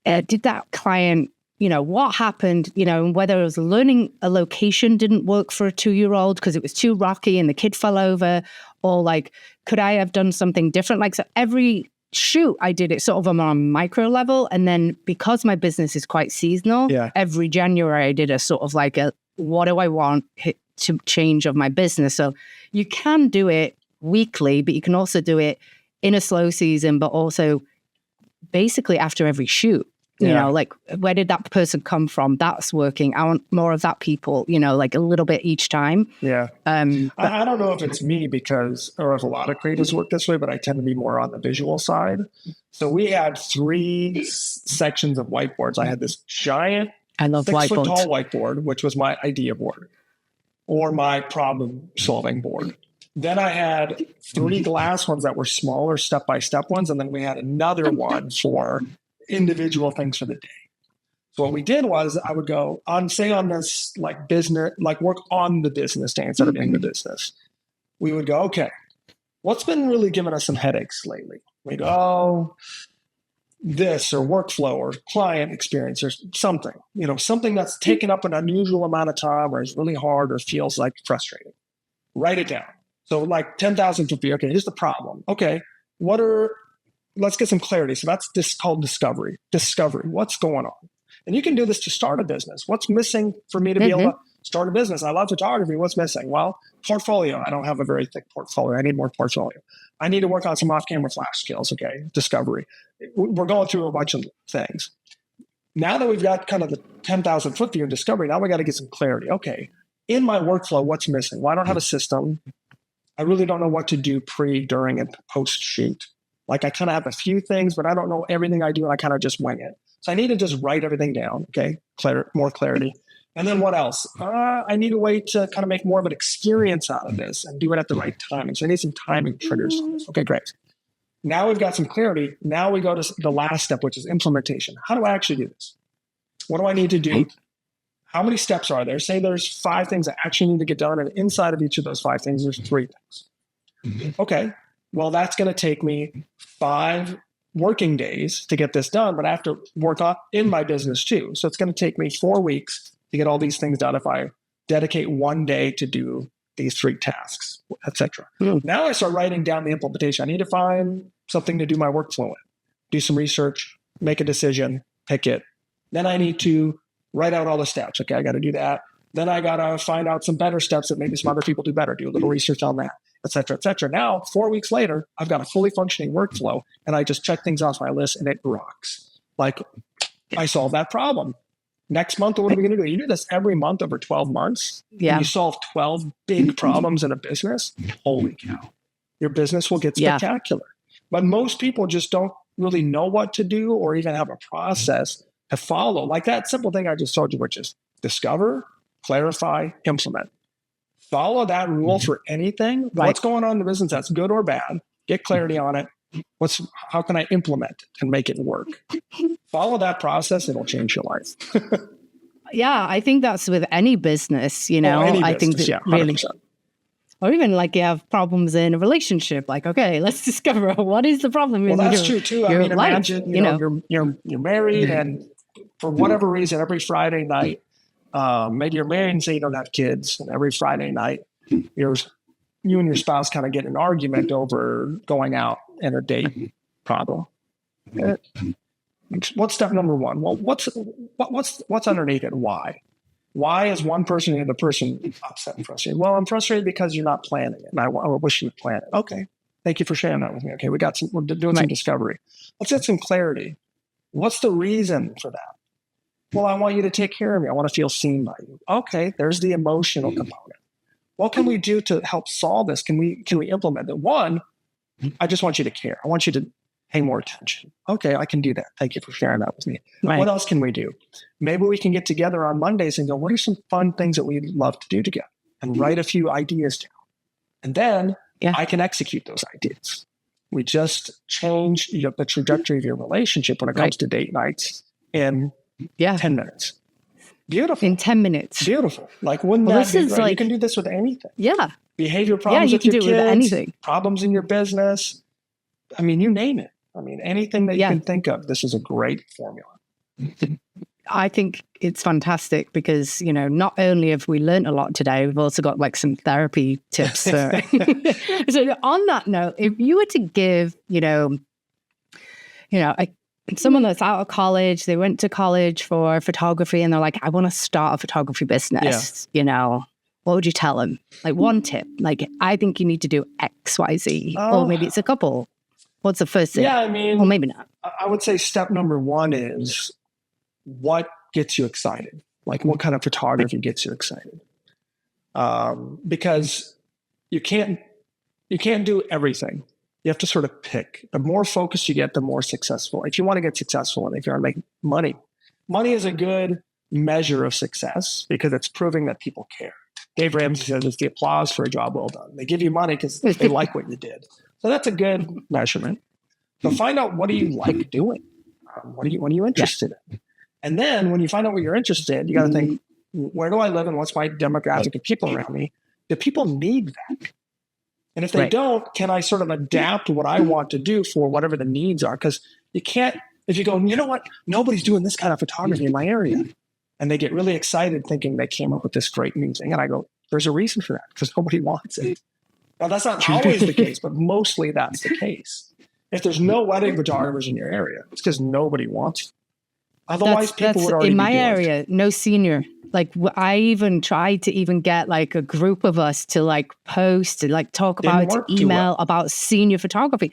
did that client, what happened, and whether it was learning a location didn't work for a 2-year-old because it was too rocky and the kid fell over, or like, could I have done something different? Like, so every shoot, I did it sort of on a micro level. And then because my business is quite seasonal, every January I did a sort of like what do I want to change of my business? So you can do it weekly, but you can also do it in a slow season, but also basically after every shoot. Like, where did that person come from? That's working. I want more of that people, like a little bit each time. Yeah. I don't know if it's me or if a lot of creatives work this way, but I tend to be more on the visual side. So we had 3 sections of whiteboards. I had this giant, I love 6-foot tall whiteboard, which was my idea board or my problem solving board. Then I had 3 glass ones that were smaller step-by-step ones. And then we had another one for individual things for the day. So what we did was I would go on this like business, like work on the business day instead of in the business. We would go, okay, what's been really giving us some headaches lately? We go, this or workflow or client experience or something, something that's taken up an unusual amount of time or is really hard or feels like frustrating. Write it down. So like 10,000 to be, okay, here's the problem. Okay, let's get some clarity. So that's called discovery. Discovery. What's going on? And you can do this to start a business. What's missing for me to be able to start a business? I love photography. What's missing? Well, portfolio. I don't have a very thick portfolio. I need more portfolio. I need to work on some off-camera flash skills. Okay, discovery. We're going through a bunch of things. Now that we've got kind of the 10,000 foot view of discovery, now we got to get some clarity. Okay, in my workflow, what's missing? Well, I don't have a system. I really don't know what to do pre, during, and post shoot. Like, I kind of have a few things, but I don't know everything I do, and I kind of just wing it. So I need to just write everything down, okay? More clarity. And then what else? I need a way to kind of make more of an experience out of this and do it at the right timing. So I need some timing triggers on this. Okay, great. Now we've got some clarity. Now we go to the last step, which is implementation. How do I actually do this? What do I need to do? How many steps are there? Say there's 5 things I actually need to get done, and inside of each of those 5 things, there's 3 things. Okay. Well, that's going to take me 5 working days to get this done, but I have to work on in my business too. So it's going to take me 4 weeks to get all these things done if I dedicate 1 day to do these 3 tasks, etc. Now I start writing down the implementation. I need to find something to do my workflow in, do some research, make a decision, pick it. Then I need to write out all the steps. Okay, I got to do that. Then I got to find out some better steps that maybe some other people do better, do a little research on that, et cetera, et cetera. Now, 4 weeks later, I've got a fully functioning workflow, and I just check things off my list, and it rocks. Like, I solved that problem. Next month, what are we going to do? You do this every month over 12 months. Yeah. And you solve 12 big problems in a business. Holy cow. Your business will get spectacular. But most people just don't really know what to do or even have a process to follow. Like that simple thing I just told you, which is discover, clarify, implement. Follow that rule for anything. Right. What's going on in the business that's good or bad? Get clarity on it. How can I implement it and make it work? Follow that process. It'll change your life. Yeah, I think that's with any business, I think that really, or even like you have problems in a relationship, like, okay, let's discover what is the problem. Well, that's true too. I mean, imagine, you're married, and for whatever reason, every Friday night, maybe you're married and say you don't have kids, and every Friday night, you and your spouse kind of get an argument over going out and a date problem. What's step number 1? Well, what's underneath it? Why? Why is one person and the person upset and frustrated? Well, I'm frustrated because you're not planning it, and I wish you would plan it. Okay, thank you for sharing that with me. Okay, we're doing some discovery. Let's get some clarity. What's the reason for that? Well, I want you to take care of me. I want to feel seen by you. Okay, there's the emotional component. What can we do to help solve this? Can we implement it? 1, I just want you to care. I want you to pay more attention. Okay, I can do that. Thank you for sharing that with me. Right. What else can we do? Maybe we can get together on Mondays and go, what are some fun things that we'd love to do together? And write a few ideas down. And then I can execute those ideas. We just change the trajectory of your relationship when it comes to date nights in 10 minutes. Beautiful. In 10 minutes. Beautiful. Like, wouldn't that be great? You can do this with anything. Yeah. Behavior problems with your kids. You can do it with anything. Problems in your business. I mean, you name it. I mean, anything that you can think of, this is a great formula. I think it's fantastic because, not only have we learned a lot today, we've also got like some therapy tips. So on that note, if you were to give, someone that's out of college, they went to college for photography and they're like, I want to start a photography business, what would you tell them? Like one tip, like, I think you need to do X, Y, Z, or maybe it's a couple. What's the first thing? Yeah, I mean, well, maybe not. I would say step number one is what gets you excited? Like, what kind of photography gets you excited? Because you can't do everything. You have to sort of pick. The more focused you get, the more successful. If you want to get successful and if you want to make money, money is a good measure of success because it's proving that people care. Dave Ramsey says it's the applause for a job well done. They give you money because they like what you did. So that's a good measurement. So find out, what do you like doing? What are you interested in? And then when you find out what you're interested in, you got to think, where do I live and what's my demographic of people around me? Do people need that? And if they don't, can I sort of adapt what I want to do for whatever the needs are? Because you can't, if you go, you know what, nobody's doing this kind of photography in my area. And they get really excited thinking they came up with this great new thing. And I go, there's a reason for that, because nobody wants it. Now, that's not always the case, but mostly that's the case. If there's no wedding photographers in your area, it's because nobody wants it. Otherwise, people would already in my be doing area, it. no senior. Like, I even tried to even get like a group of us to like post, to like talk about, to email about senior photography.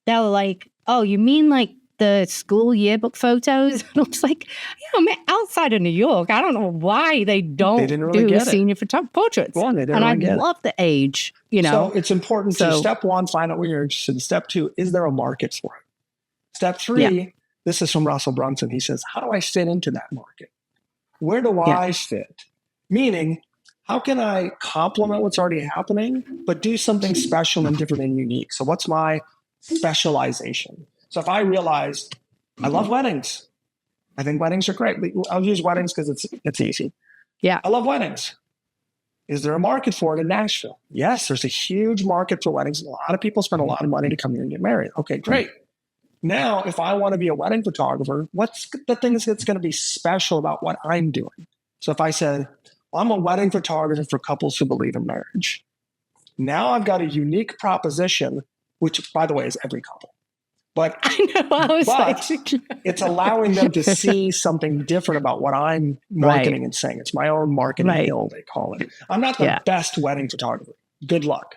They were like, oh, you mean like the school yearbook photos? And I was like, yeah, I mean, outside of New York, I don't know why they didn't really do senior portraits. Well, and I love the age, So it's important to, step one, find out what you're interested in. Step two, is there a market for it? Step three, this is from Russell Brunson. He says, how do I fit into that market? Where do I fit? Meaning, how can I complement what's already happening, but do something special and different and unique? So what's my specialization? So if I realize I love weddings, I think weddings are great. I'll use weddings because it's easy. Yeah. I love weddings. Is there a market for it in Nashville? Yes, there's a huge market for weddings. A lot of people spend a lot of money to come here and get married. Okay, great. Now, if I want to be a wedding photographer, what's the thing that's going to be special about what I'm doing? So if I said, well, I'm a wedding photographer for couples who believe in marriage. Now I've got a unique proposition, which, by the way, is every couple. But it's allowing them to see something different about what I'm marketing and saying. It's my own marketing hill, they call it. I'm not the best wedding photographer. Good luck.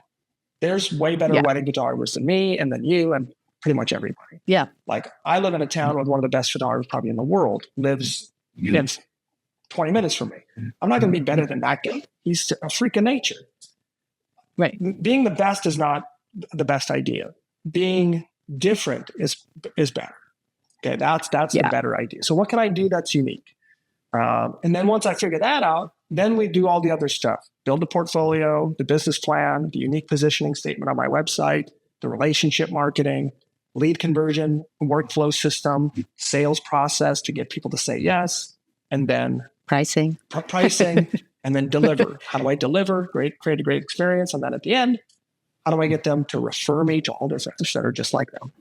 There's way better wedding photographers than me and than you and pretty much everybody. Yeah. Like, I live in a town with one of the best photographers probably in the world, lives 20 minutes from me. I'm not going to be better than that guy. He's a freak of nature. Right. Being the best is not the best idea. Being different is better. Okay, that's the better idea. So what can I do that's unique? And then once I figure that out, then we do all the other stuff. Build a portfolio, the business plan, the unique positioning statement on my website, the relationship marketing, lead conversion, workflow system, sales process to get people to say yes, and then pricing, and then deliver. How do I deliver? Create a great experience. And then at the end, how do I get them to refer me to all their friends that are just like them?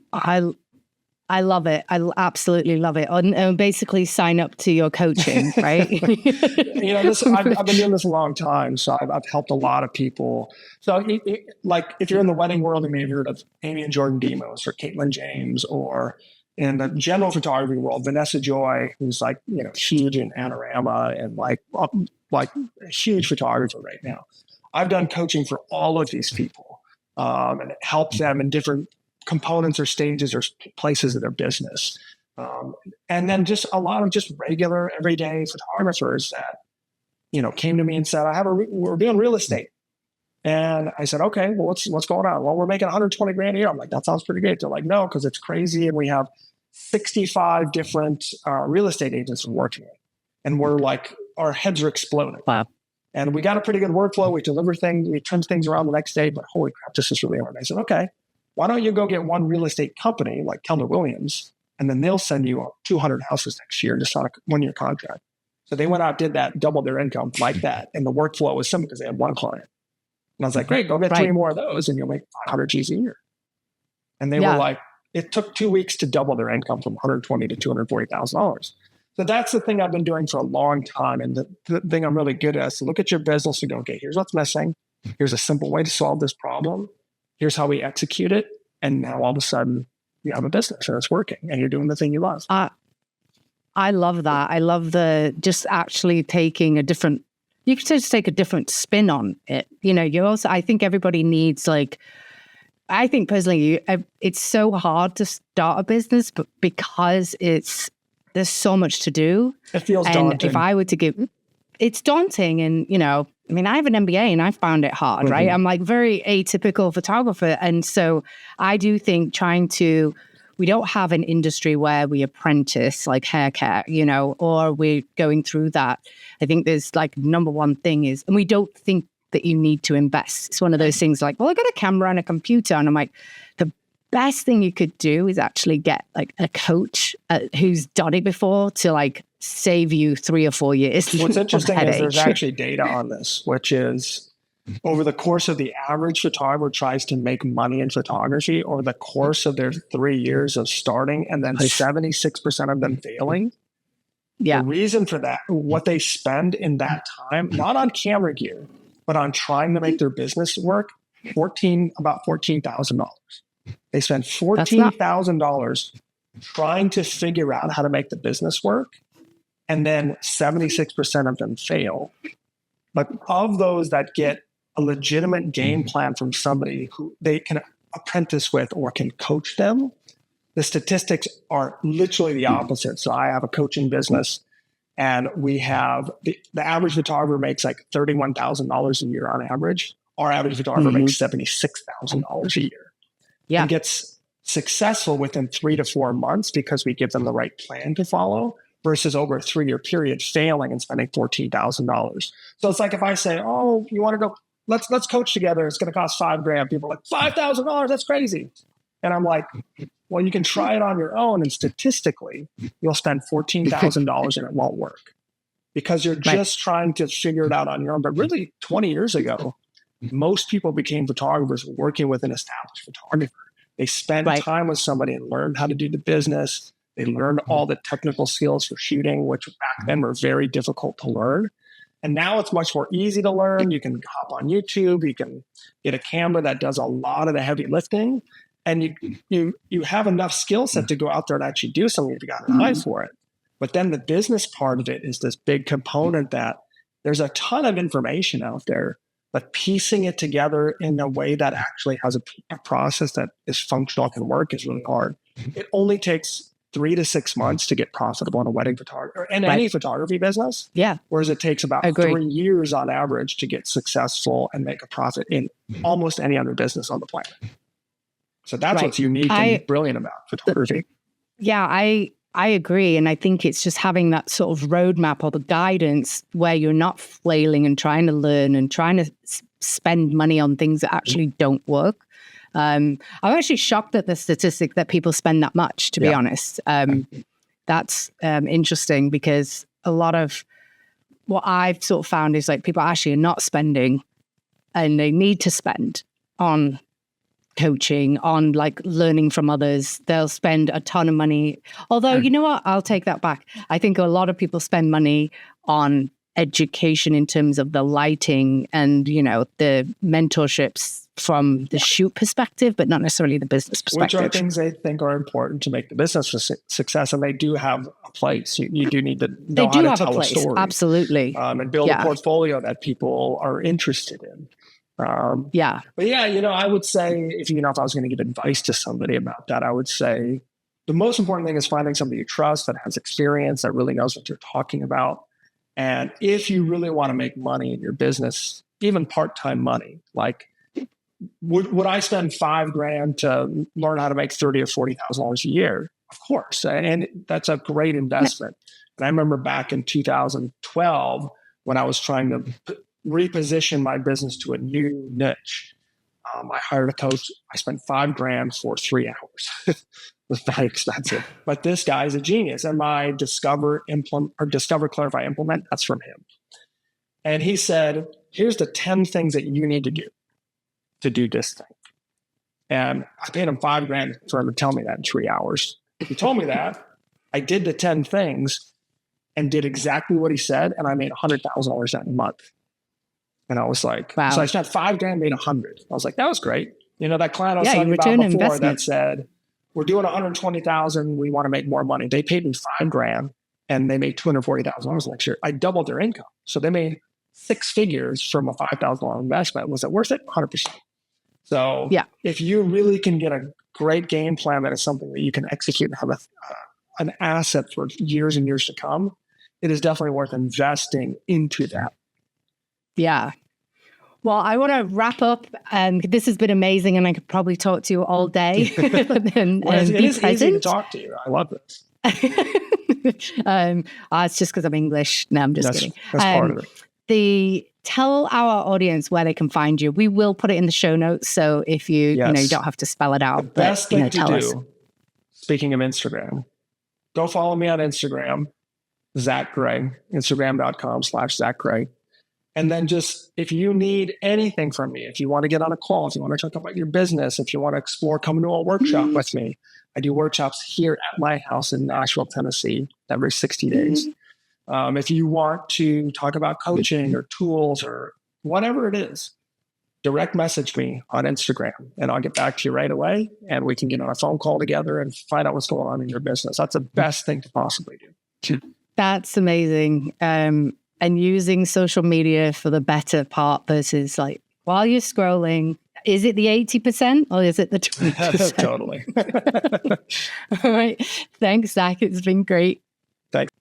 I love it. I absolutely love it. And basically sign up to your coaching, right? I've been doing this a long time, so I've helped a lot of people. So like, if you're in the wedding world, you may have heard of Amy and Jordan Demos or Caitlin James, or in the general photography world, Vanessa Joy, who's like, huge in Anorama and like a huge photographer right now. I've done coaching for all of these people and help them in different components or stages or places of their business. And then just a lot of just regular everyday photographers that, came to me and said, we're doing real estate. And I said, okay, well, what's going on? Well, we're making 120 grand a year. I'm like, that sounds pretty great. They're like, no, because it's crazy. And we have 65 different real estate agents we're working with. And we're like, our heads are exploding. Wow. And we got a pretty good workflow. We deliver things, we turn things around the next day, but holy crap, this is really hard. I said, okay, why don't you go get one real estate company like Keller Williams, and then they'll send you 200 houses next year just on a 1-year contract. So they went out, did that, doubled their income like that. And the workflow was simple because they had one client. And I was like, great, go get 3 more of those and you'll make 500 G's a year. And they were like, it took 2 weeks to double their income from $120,000 to $240,000. So that's the thing I've been doing for a long time. And the thing I'm really good at is to look at your business and go, okay, here's what's missing. Here's a simple way to solve this problem. Here's how we execute it. And now all of a sudden you have a business and it's working and you're doing the thing you love. I love that. I love the just actually taking a different, you can just take a different spin on it. You know, you also, I think everybody needs I think personally, it's so hard to start a business, but because there's so much to do. It feels daunting. If I were to give, it's daunting. And, you know, I mean, I have an MBA and I found it hard, right? I'm like very atypical photographer. And so I do think we don't have an industry where we apprentice like hair care, you know, or we're going through that. I think there's like number one thing is, and we don't think that you need to invest. It's one of those things like, well, I got a camera and a computer. And I'm like, the best thing you could do is actually get like a coach who's done it before to like save you 3 or 4 years. What's interesting is there's actually data on this, which is over the course of the average photographer tries to make money in photography over the course of their 3 years of starting, and then 76% of them failing. Yeah. The reason for that, what they spend in that time, not on camera gear, but on trying to make their business work, about $14,000. They spend $14,000 trying to figure out how to make the business work, and then 76% of them fail. But of those that get a legitimate game plan from somebody who they can apprentice with or can coach them, the statistics are literally the opposite. So I have a coaching business, and we have the average photographer makes like $31,000 a year on average. Our average photographer makes $76,000 a year. Yeah. And gets successful within 3 to 4 months because we give them the right plan to follow, versus over a 3-year period failing and spending $14,000. So it's like if I say, oh, you want to go, let's coach together. It's going to cost $5,000. People are like, $5,000, that's crazy. And I'm like, well, you can try it on your own. And statistically, you'll spend $14,000 and it won't work because you're just trying to figure it out on your own. But really 20 years ago, most people became photographers working with an established photographer. They spent time with somebody and learned how to do the business. They learned all the technical skills for shooting, which back then were very difficult to learn. And now it's much more easy to learn. You can hop on YouTube. You can get a camera that does a lot of the heavy lifting. And you have enough skill set to go out there and actually do something if you got an eye for it. But then the business part of it is this big component that there's a ton of information out there, but piecing it together in a way that actually has a process that is functional and can work is really hard. It only takes 3 to 6 months to get profitable in a wedding photography or in any photography business. Yeah. Whereas it takes about 3 years on average to get successful and make a profit in almost any other business on the planet. So that's what's unique and brilliant about photography. Yeah, I agree. And I think it's just having that sort of roadmap or the guidance where you're not flailing and trying to learn and trying to spend money on things that actually don't work. I'm actually shocked at the statistic that people spend that much, to be honest. That's interesting because a lot of what I've sort of found is like people actually are not spending and they need to spend on coaching, on like learning from others. They'll spend a ton of money. Although, you know what? I'll take that back. I think a lot of people spend money on education in terms of the lighting and, you know, the mentorships from the shoot perspective, but not necessarily the business perspective. Which are things they think are important to make the business a success, and they do have a place. You do need to know how to tell a story. Absolutely. And build a portfolio that people are interested in. But yeah, you know, I would say if I was going to give advice to somebody about that, I would say the most important thing is finding somebody you trust that has experience, that really knows what you're talking about. And if you really want to make money in your business, even part-time money. Like, would I spend $5,000 to learn how to make $30,000 or $40,000 a year? Of course. And that's a great investment. And I remember back in 2012, when I was trying to reposition my business to a new niche, I hired a coach. I spent $5,000 for 3 hours. It was very expensive. But this guy's a genius. And my discover, clarify, implement, that's from him. And he said, here's the 10 things that you need to do this thing. And I paid him $5,000 for him to tell me that in 3 hours. He told me that. I did the 10 things and did exactly what he said. And I made $100,000 that month. And I was like, wow. So I spent $5,000, made 100. I was like, that was great. You know, that client I was talking about before that said, we're doing 120,000. We want to make more money. They paid me $5,000 and they made $240,000 next year. I doubled their income. So they made 6 figures from a $5,000 investment. Was it worth it? 100%. So if you really can get a great game plan that is something that you can execute and have an asset for years and years to come, it is definitely worth investing into that. Yeah. Well, I want to wrap up. This has been amazing, and I could probably talk to you all day. It is easy to talk to you. I love this. It's just because I'm English. No, I'm just kidding. That's part of it. Tell our audience where they can find you. We will put it in the show notes, so if you you don't have to spell it out. The best thing to do, speaking of Instagram, go follow me on Instagram, Zach Gray, Instagram.com/Zach Gray. And then just, if you need anything from me, if you want to get on a call, if you want to talk about your business, if you want to explore coming to a workshop with me, I do workshops here at my house in Nashville, Tennessee, every 60 days. If you want to talk about coaching or tools or whatever it is, direct message me on Instagram and I'll get back to you right away. And we can get on a phone call together and find out what's going on in your business. That's the best thing to possibly do. That's amazing. And using social media for the better part versus like while you're scrolling, is it the 80% or is it the 20%? Totally. All right. Thanks, Zach. It's been great. Thanks.